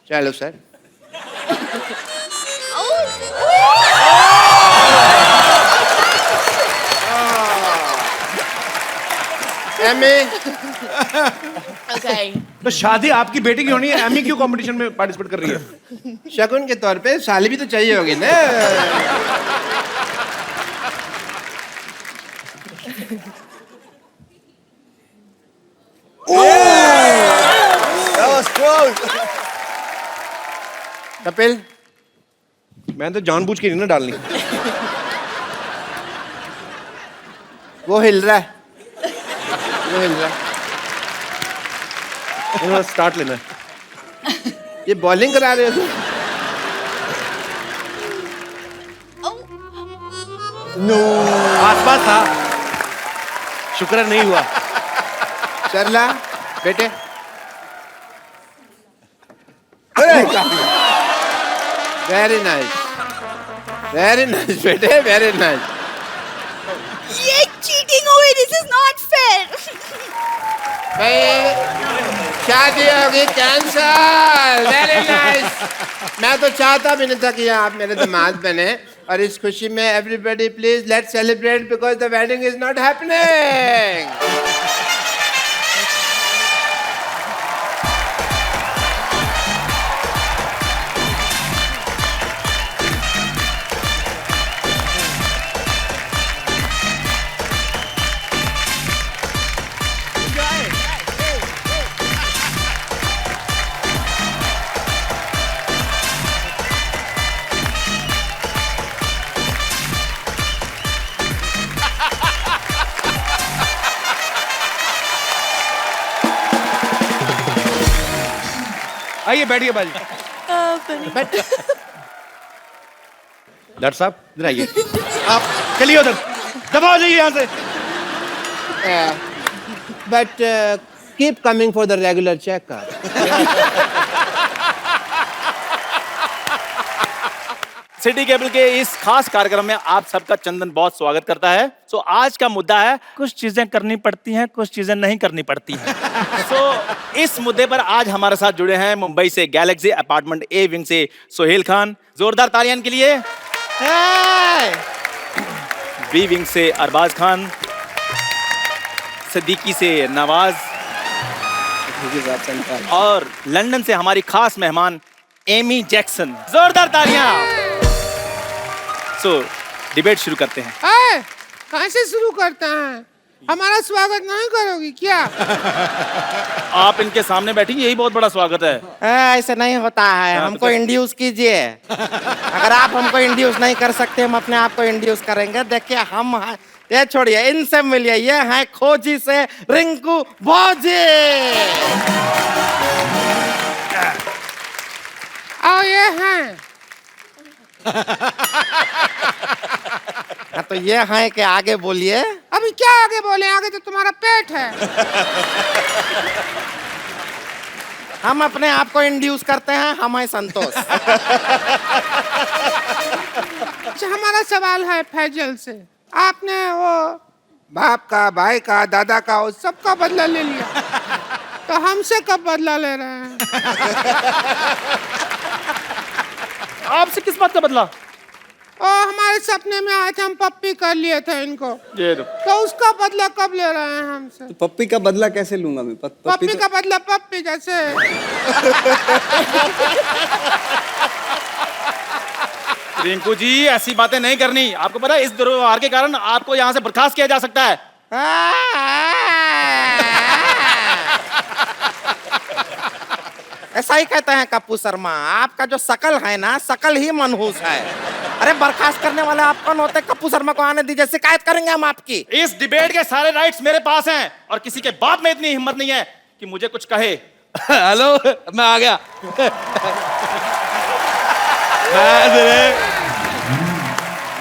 चलो सर। एमी। तो शादी आपकी बेटी की होनी है, एमी क्यों कंपटीशन में पार्टिसिपेट कर रही है? शगुन के तौर पे साली भी तो चाहिए होगी ना। कपिल, मैं तो जानबूझ के नहीं ना डालनी। वो हिल रहा है, वो हिल रहा है। स्टार्ट लेना है। ये बॉलिंग करा रहे हो? आसपास था, शुक्र नहीं हुआ। चरला बेटे। वेरी नाइस, वेरी नाइस बेटे, वेरी नाइस। ये चीटिंग हुई, दिस इज नॉट फेयर। शादी होगी कैंसल। Very nice. मैं तो चाहता भी नहीं था कि आप मेरे दामाद बने, और इस खुशी में everybody please let's celebrate because the wedding is not happening. आइए बैठिए बाजी। डॉक्टर साहब इधर आइए। आप चलिए उधर, दबाओ जाइए यहाँ से। But keep coming for the regular checkup. City cable के इस खास कार्यक्रम में आप सबका चंदन बहुत स्वागत करता है। सो आज का मुद्दा है, कुछ चीजें करनी पड़ती हैं, कुछ चीजें नहीं करनी पड़ती हैं। सो इस मुद्दे पर आज हमारे साथ जुड़े हैं मुंबई से गैलेक्सी अपार्टमेंट ए विंग से सोहेल खान, जोरदार तालियां के लिए। बी विंग से अरबाज खान, सिद्दीकी से नवाज, और लंदन से हमारी खास मेहमान एमी जैक्सन। जोरदार तालियां। सो डिबेट शुरू करते हैं। कहाँ से शुरू करते हैं? हमारा स्वागत नहीं करोगी क्या? आप इनके सामने बैठी, यही बहुत बड़ा स्वागत है। ऐसे नहीं होता है, हमको इंड्यूस कीजिए। अगर आप हमको इंड्यूस नहीं कर सकते, हम अपने आप को इंड्यूस करेंगे। देखिए हम ये छोड़िए, इनसे मिलिए। ये है खोजी से रिंकू भौजी। और ये हैं हाँ, तो ये है कि आगे बोलिए। अभी क्या आगे बोले? आगे तो तुम्हारा पेट है। हम अपने आप को इंड्यूस करते हैं, हम हैं संतोष। अच्छा, हमारा सवाल है फैजल से। आपने वो बाप का, भाई का, दादा का, वो सबका बदला ले लिया, तो हमसे कब बदला ले रहे हैं? आपसे किस बात का बदला? हमारे सपने में आए थे, हम पप्पी कर लिए थे इनको, तो उसका बदला कब ले रहे हैं हमसे? तो पप्पी का बदला कैसे लूंगा मैं? पप्पी का बदला पप्पी जैसे। रिंकू जी, ऐसी बातें नहीं करनी। आपको पता है इस दुर्व्यवहार के कारण आपको यहाँ से बर्खास्त किया जा सकता है। ऐसा ही कहते हैं कप्पू शर्मा। आपका जो शकल है ना, शकल ही मनहूस है। अरे बर्खास्त करने वाले आप कौन होते? कप्पू शर्मा को आने दीजिए, शिकायत करेंगे हम आपकी। इस डिबेट के सारे राइट्स मेरे पास हैं और किसी के बाप में इतनी हिम्मत नहीं है कि मुझे कुछ कहे। हेलो, मैं आ गया।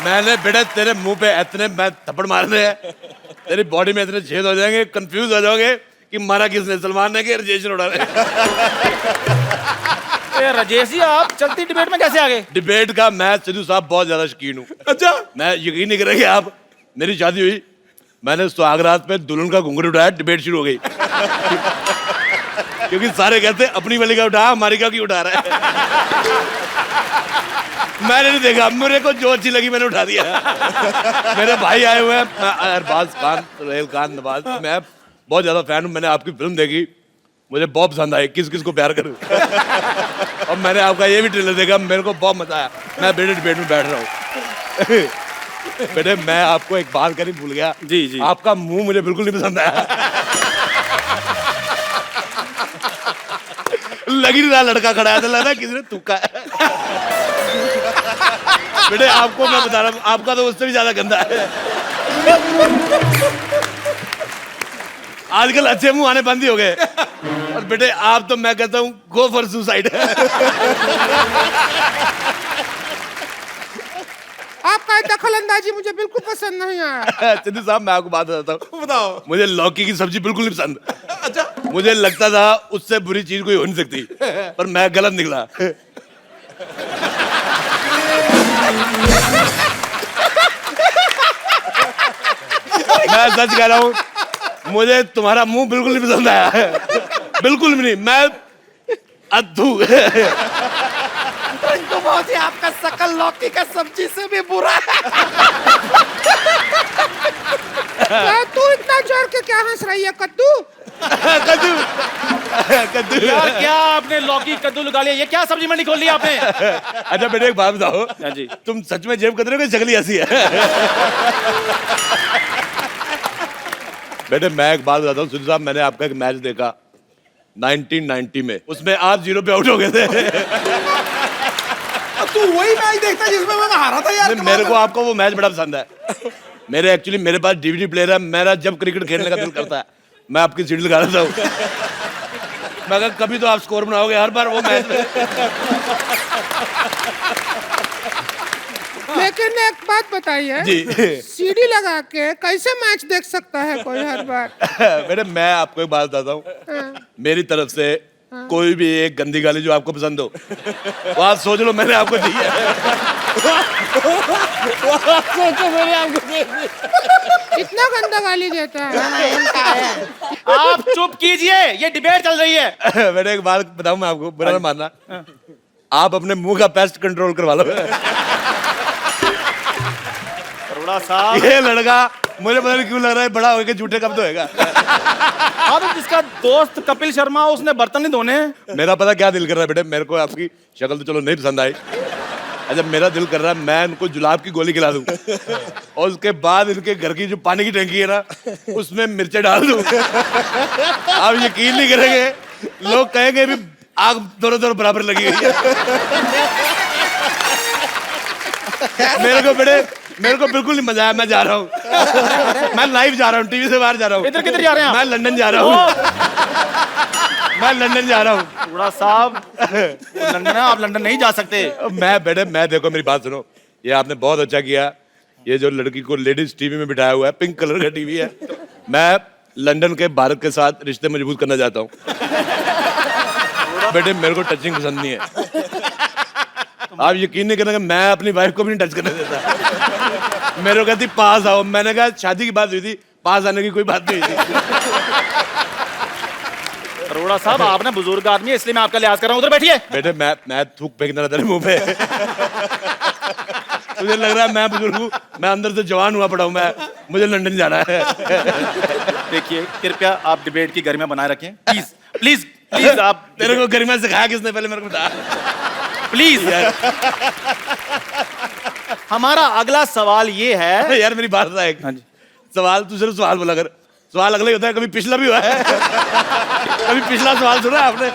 मैंने बेटा तेरे मुंह पे इतने मैं थप्पड़ मारने हैं, तेरी बॉडी में इतने छेद हो जाएंगे, कंफ्यूज हो जाओगे कि मारा किसने, सलमान ने कि राजेश उड़ा रहे। राजेश जी, आप चलती डिबेट में कैसे आ गए? डिबेट का मैं सिद्धू साहब बहुत ज्यादा शौकीन हूँ। अच्छा, मैं यकीन नहीं करेंगे आप, मेरी शादी हुई, मैंने सुहागरात पे दुल्हन का घुंघरू उठाया, डिबेट शुरू हो गई। क्योंकि सारे कहते अपनी वाली का उठा, हमारी का क्यों उठा रहा है। मैंने नहीं देखा, मेरे को जो अच्छी लगी मैंने उठा दिया। मेरे भाई आए हुए हैं, अरबाज खान, सुहेल खान, नवाज, मैं बहुत ज्यादा फैन हूँ। मैंने आपकी फिल्म देखी, मुझे बहुत पसंद आई, किस किस को प्यार करूं। और मैंने आपका ये भी ट्रेलर देखा, मेरे को बहुत मजा आया। मैं बेटे डिबेट में बैठ रहा हूँ। बेटे मैं आपको एक बात करनी भूल गया। जी जी। आपका मुंह मुझे बिल्कुल नहीं पसंद आया। लग ही नहीं रहा लड़का खड़ा है, तो लग रहा है किसी ने थूका है। बेटे आपको मैं बता रहा हूँ, आपका तो उससे भी ज्यादा गंदा है। आजकल अच्छे मुंह आने बंद ही हो गए। और बेटे आप तो मैं कहता हूँ गो फॉर सुसाइड। आपका दखल अंदाजी मुझे बिल्कुल पसंद नहीं आया। सिद्धू साहब मैं आपको बात बताता हूँ। बताओ। मुझे लौकी की सब्जी बिल्कुल नहीं पसंद। अच्छा, मुझे लगता था उससे बुरी चीज कोई हो नहीं सकती, पर मैं गलत निकला। मैं सच कह रहा हूँ, मुझे तुम्हारा मुंह बिल्कुल नहीं पसंद आया है, बिल्कुल भी नहीं। मैं अद्भु। रिंकू भौजी, आपका शकल लौकी का सब्जी से भी बुरा है। तू इतना जोर के क्या हंस रही है कद्दू? कद्दू, कद्दू। यार क्या आपने लौकी कद्दू लगा लिया? ये क्या सब्जी मंडी खोल ली आपने? अच्छा बेटे एक बात बताओ। हाँ जी। तुम सच में जेब कतरे की शक्ल ऐसी है? बेटे मैं एक बात बताता हूँ सिद्धू साहब, मैंने आपका एक मैच देखा 1990 में, उसमें आप 0 पे आउट हो गए थे। तू वही मैच देखता जिसमें मैं हारा था यार। मेरे को आपका वो मैच बड़ा पसंद है। मेरे पास डीवीडी प्लेयर है, मेरा जब क्रिकेट खेलने का दिल करता है मैं आपकी सीडी लगा देता हूँ। मैं कहा कभी तो आप स्कोर बनाओगे हर बार वो मैच में। लेकिन एक बात बताइए जी। सीडी लगा के कैसे मैच देख सकता है कोई हर बार? बेटे मैं आपको एक बात बताता हूँ, मेरी तरफ से कोई भी एक गंदी गाली जो आपको पसंद हो वो आप सोच लो मैंने आपको दी है। सोचो मैंने आपको दी है। इतना गंदा गाली देता है। आप चुप कीजिए, ये डिबेट चल रही है। बेटे एक बात बताऊं मैं आपको, बुरा ना मानना, आप अपने मुंह का पेस्ट कंट्रोल करवा लो। अरोड़ा साहब, ये लड़का मुझे पता नहीं क्यों लग रहा है बड़ा होकर झूठे कब तो होएगा। हाँ तो जिसका दोस्त कपिल शर्मा उसने बर्तन नहीं धोने। मेरा पता क्या दिल कर रहा है बेटे, मेरे को आपकी शक्ल तो चलो नहीं पसंद आई, अच्छा मेरा दिल कर रहा है मैं इनको जुलाब की गोली खिला दूं और उसके बाद इनके घर की जो पानी की टंकी है ना उसमें मिर्चे डाल दूं। आप यकीन नहीं करेंगे, लोग कहेंगे भी आग दोनों दोनों बराबर लगी हुई है। मेरे को बिल्कुल नहीं मजा आया। मैं जा रहा हूँ, मैं लाइव जा रहा हूँ, टीवी से बाहर जा रहा हूँ। इधर किधर जा रहे हैं आप? मैं लंदन जा रहा हूँ। मैं लंदन जा रहा हूँ। अरोड़ा साहब, लंदन है, आप लंदन नहीं जा सकते। मैं देखो मेरी बात सुनो, ये आपने बहुत अच्छा किया। ये जो लड़की को लेडीज टीवी में बिठाया हुआ है, पिंक कलर का टीवी है, मैं लंदन के भारत के साथ रिश्ते मजबूत करना चाहता हूँ। बेटे मेरे को टचिंग पसंद नहीं है। आप यकीन नहीं करेंगे, मैं अपनी वाइफ को भी नहीं टच करने देता। मेरे को कहती पास आओ, मैंने कहा शादी की बात हुई थी, पास आने की कोई बात नहीं हुई थी। अरोड़ा साहब, आप ना बुजुर्ग आदमी है इसलिए मैं आपका लिहाज कर रहा हूँ। उधर बैठिए। बेटे मैं थूक फेंकना था तेरे मुंह पे। मुझे लग रहा है मैं बुजुर्ग हूँ, मैं अंदर से जवान हुआ पड़ा हूँ। मुझे लंदन जाना है। देखिए कृपया आप डिबेट की गरिमा बनाए रखें, प्लीज प्लीज प्लीज। आप तेरे को गरिमा सिखाया किसने, पहले मेरे को बता प्लीज। हमारा अगला सवाल ये है। यार मेरी बात है, हाँ जी, सवाल तू सिर्फ सवाल बोला कर, सवाल अगले होता है। कभी पिछला भी हुआ है? कभी पिछला सवाल सुना आपने?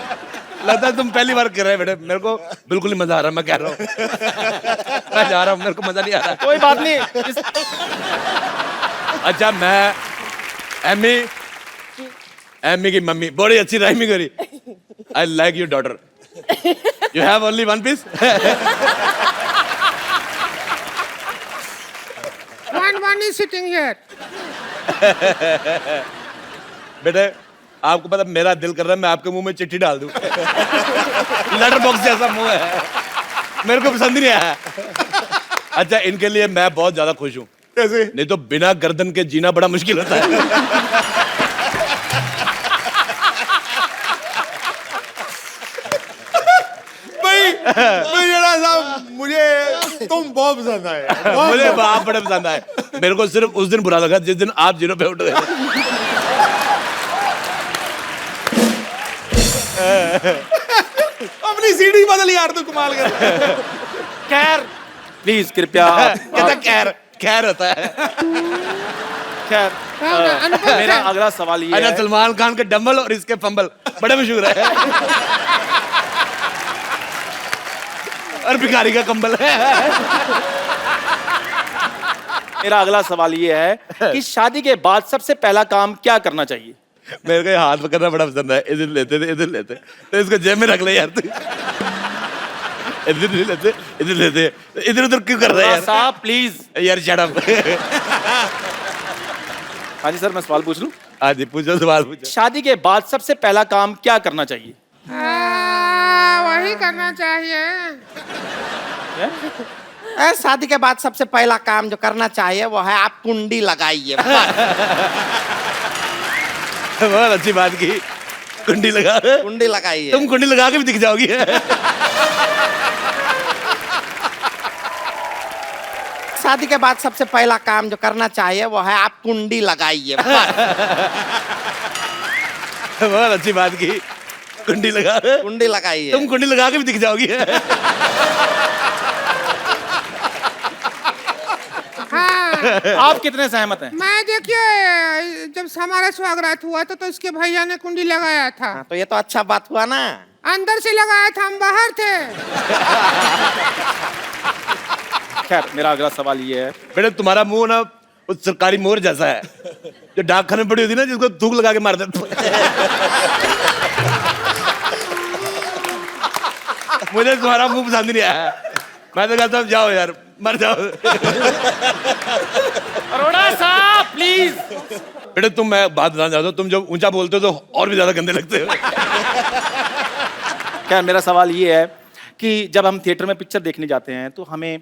लगता है तुम पहली बार कर रहे हैं। बेटे मेरे को बिल्कुल नहीं मजा आ रहा, मैं कह रहा हूँ। मैं जा रहा हूँ, मेरे को मजा नहीं आ रहा। कोई बात नहीं। अच्छा मैं एमी की मम्मी बड़ी अच्छी राइमिंग करी। I like your daughter, you have only one piece. One is sitting here. बेटे आपको पता मेरा दिल कर रहा है मैं आपके मुंह में चिट्ठी डाल दूं। लेटर बॉक्स जैसा मुंह है, मेरे को पसंद ही नहीं आया। अच्छा इनके लिए मैं बहुत ज्यादा खुश हूँ। कैसे? नहीं तो बिना गर्दन के जीना बड़ा मुश्किल होता है। साहब मुझे तुम बहुत पसंद आए। मुझे आप बड़े पसंद आए। मेरे को सिर्फ उस दिन बुरा लगा जिस दिन आप जीरो पे उठ गए। अपनी सीढ़ी बदल यार, तू कमाल कर। खैर प्लीज कृपया। कहता खैर होता है। खैर मेरा अगला सवाल ये है। सलमान खान के डम्बल और इसके फंबल बड़े मशहूर है। और भिखारी का कंबल है। मेरा अगला सवाल ये है कि शादी के बाद सबसे पहला काम क्या करना चाहिए? मेरे को हाथ पकड़ना बड़ा पसंद है। इधर लेते तो इसको जेब में रख ले यार। तू इधर नहीं लेते, इधर लेते, इधर उधर क्यों कर रहे हैं यार? साहब प्लीज यार शट अप। हाँ जी सर, मैं सवाल पूछ लूं? हाँ जी पूछो, सवाल पूछो। शादी के बाद सबसे पहला काम क्या करना चाहिए? वही करना चाहिए। शादी के बाद सबसे पहला काम जो करना चाहिए वो है आप कुंडी लगाइए। बहुत अच्छी बात की, कुंडी लगाइए। तुम कुंडी लगा के भी दिख जाओगी। शादी के बाद सबसे पहला काम जो करना चाहिए वो है आप कुंडी लगाइए। बहुत अच्छी बात की, कुंडी लगाइए। तुम कुंडी लगा के भी दिख जाओगी। आप कितने सहमत हैं? मैं देखिए जब हमारा स्वागत हुआ तो इसके भैया ने कुंडी लगाया था। तो ये तो अच्छा बात हुआ ना। अंदर से लगाया था, हम बाहर थे। खैर मेरा अगला सवाल ये है। बेटे तुम्हारा मुंह ना उस सरकारी मोर जैसा है जो डाकखाने में पड़ी होती ना, जिसको थूक लगा के मार देते। मुझे तुम्हारा मुंह पसंद नहीं आया। मैं तो कहता हूँ जाओ यार, मर जाओ। अरोड़ा साहब प्लीज। बेटे तुम, मैं बात बताना चाहता हूँ, तुम जब ऊंचा बोलते हो तो और भी ज्यादा गंदे लगते हो। क्या मेरा सवाल ये है कि जब हम थिएटर में पिक्चर देखने जाते हैं तो हमें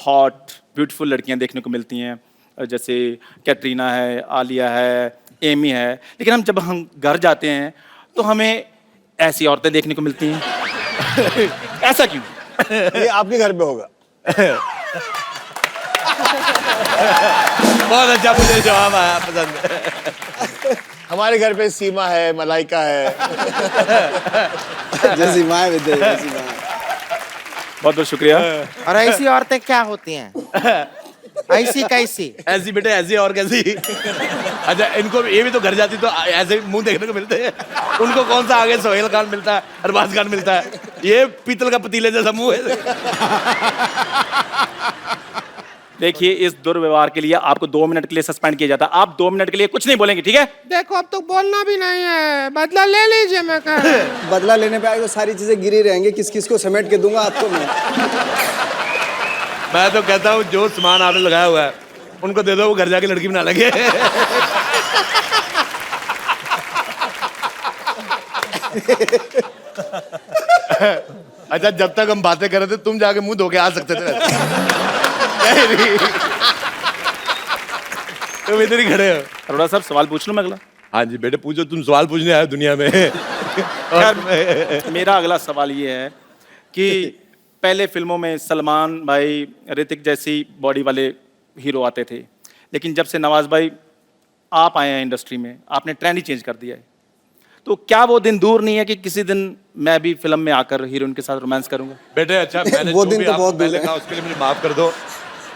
हॉट ब्यूटीफुल लड़कियां देखने को मिलती हैं, जैसे कैटरीना है, आलिया है, एमी है, लेकिन जब हम घर जाते हैं तो हमें ऐसी औरतें देखने को मिलती हैं। ऐसा क्यों? ये आपके घर पे होगा। बहुत अच्छा, मुझे जवाब आया, पसंद है। हमारे घर पे सीमा है, मलाइका है। जैसी माँ है विद्या, जैसी माँ। बहुत बहुत शुक्रिया। और ऐसी औरतें क्या होती हैं? ऐसी कैसी? ऐसी बेटे ऐसी और कैसी। अच्छा इनको ये भी तो घर जाती तो ऐसे मुंह देखने को मिलते हैं। उनको कौन सा आगे सोहेल खान मिलता है, अरबाज खान मिलता है, ये पीतल का पतीले जैसा मुंह है। देखिए, इस दुर्व्यवहार के लिए आपको 2 मिनट के लिए सस्पेंड किया जाता है। आप 2 मिनट के लिए कुछ नहीं बोलेंगे, ठीक है? देखो अब तो बोलना भी नहीं है, बदला ले लीजिए। मैं कह रहा हूं। बदला लेने पे आएगा सारी चीजें गिरी रहेंगी, किस किस को समेट के दूंगा आपको मैं तो कहता हूँ जो सामान आपने लगाया हुआ है उनको दे दो, वो घर जाके लड़की बना लगे। अच्छा जब तक हम बातें कर रहे थे तुम जाके मुंह धो के आ सकते थे। तुम इधर ही खड़े हो। अरोड़ा साहब सवाल पूछ लूं मैं अगला? हाँ जी बेटे पूछो, तुम सवाल पूछने आए हो दुनिया में। खैर, मेरा अगला सवाल ये है कि पहले फिल्मों में सलमान भाई, ऋतिक जैसी बॉडी वाले हीरो आते थे, लेकिन जब से नवाज भाई आप आए हैं इंडस्ट्री में, आपने ट्रेंड ही चेंज कर दिया है। तो क्या वो दिन दूर नहीं है कि किसी दिन मैं भी फिल्म में आकर हीरोइन के साथ रोमांस करूंगा? बेटे अच्छा मैंने वो जो दिन भी तो आपको बहुत दूर पहले है। कहा उसके लिए मुझे माफ कर दो,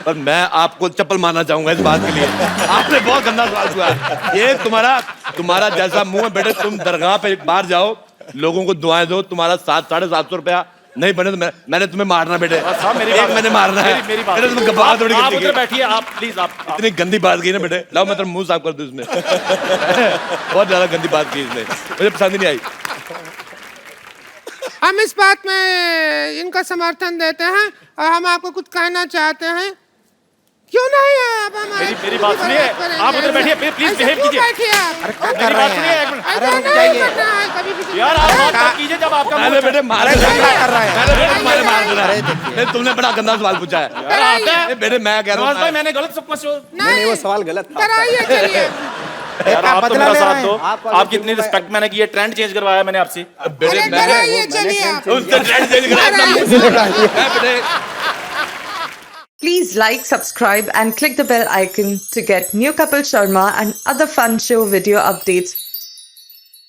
पर मैं आपको चप्पल मारना चाहूंगा इस बात के लिए। आपने बहुत गंदा सवाल हुआ है। ये तुम्हारा जैसा मुंह है बेटे, तुम दरगाह पे बाहर जाओ, लोगों को दुआएं दो, तुम्हारा 700-750 रुपया नहीं बने तो मैंने तुम्हें मारना बेटे। मैंने मारना है। मेरी बात तुम्हें गवाह थोड़ी आप करनी उधर है। बैठिए, आप प्लीज आप इतनी गंदी बात की ना बेटे, लाओ मैं तेरा मुंह साफ कर दूं इसमें। बहुत ज्यादा गंदी बात की इसने, मुझे पसंद ही नहीं आई। हम इस बात में इनका समर्थन देते हैं और हम आपको कुछ कहना चाहते हैं। क्यों नहीं आप हमारी मेरी बात सुनिए, आप उधर बैठिए, प्लीज बिहेव कीजिए। मेरी बात सुनिए एक मिनट। कभी भी यार आप बात तब कीजिए जब आपका मुंह पहले बेटे मारे कर रहा है, पहले बेटे तुम्हारे मार देना है। नहीं, तुमने बड़ा गंदा सवाल पूछा है। यार आता है। बेटे मैं कह रहा नवाज भाई हूँ मैंने गलत सब कुछ नहीं वो सवाल गलत था। कराइए चलिए। यार आप तो मेरा साथ दो। आप अगर आपकी इतनी रिस्पेक्ट मैंने की है, ट्रेंड चेंज करवाया मैंने आपसे। बेटे मैं कराइए चलिए। उससे ट्रेंड चेंज करा बेटे। Please like, subscribe and click the bell icon to get new Kapil Sharma and other fun show video updates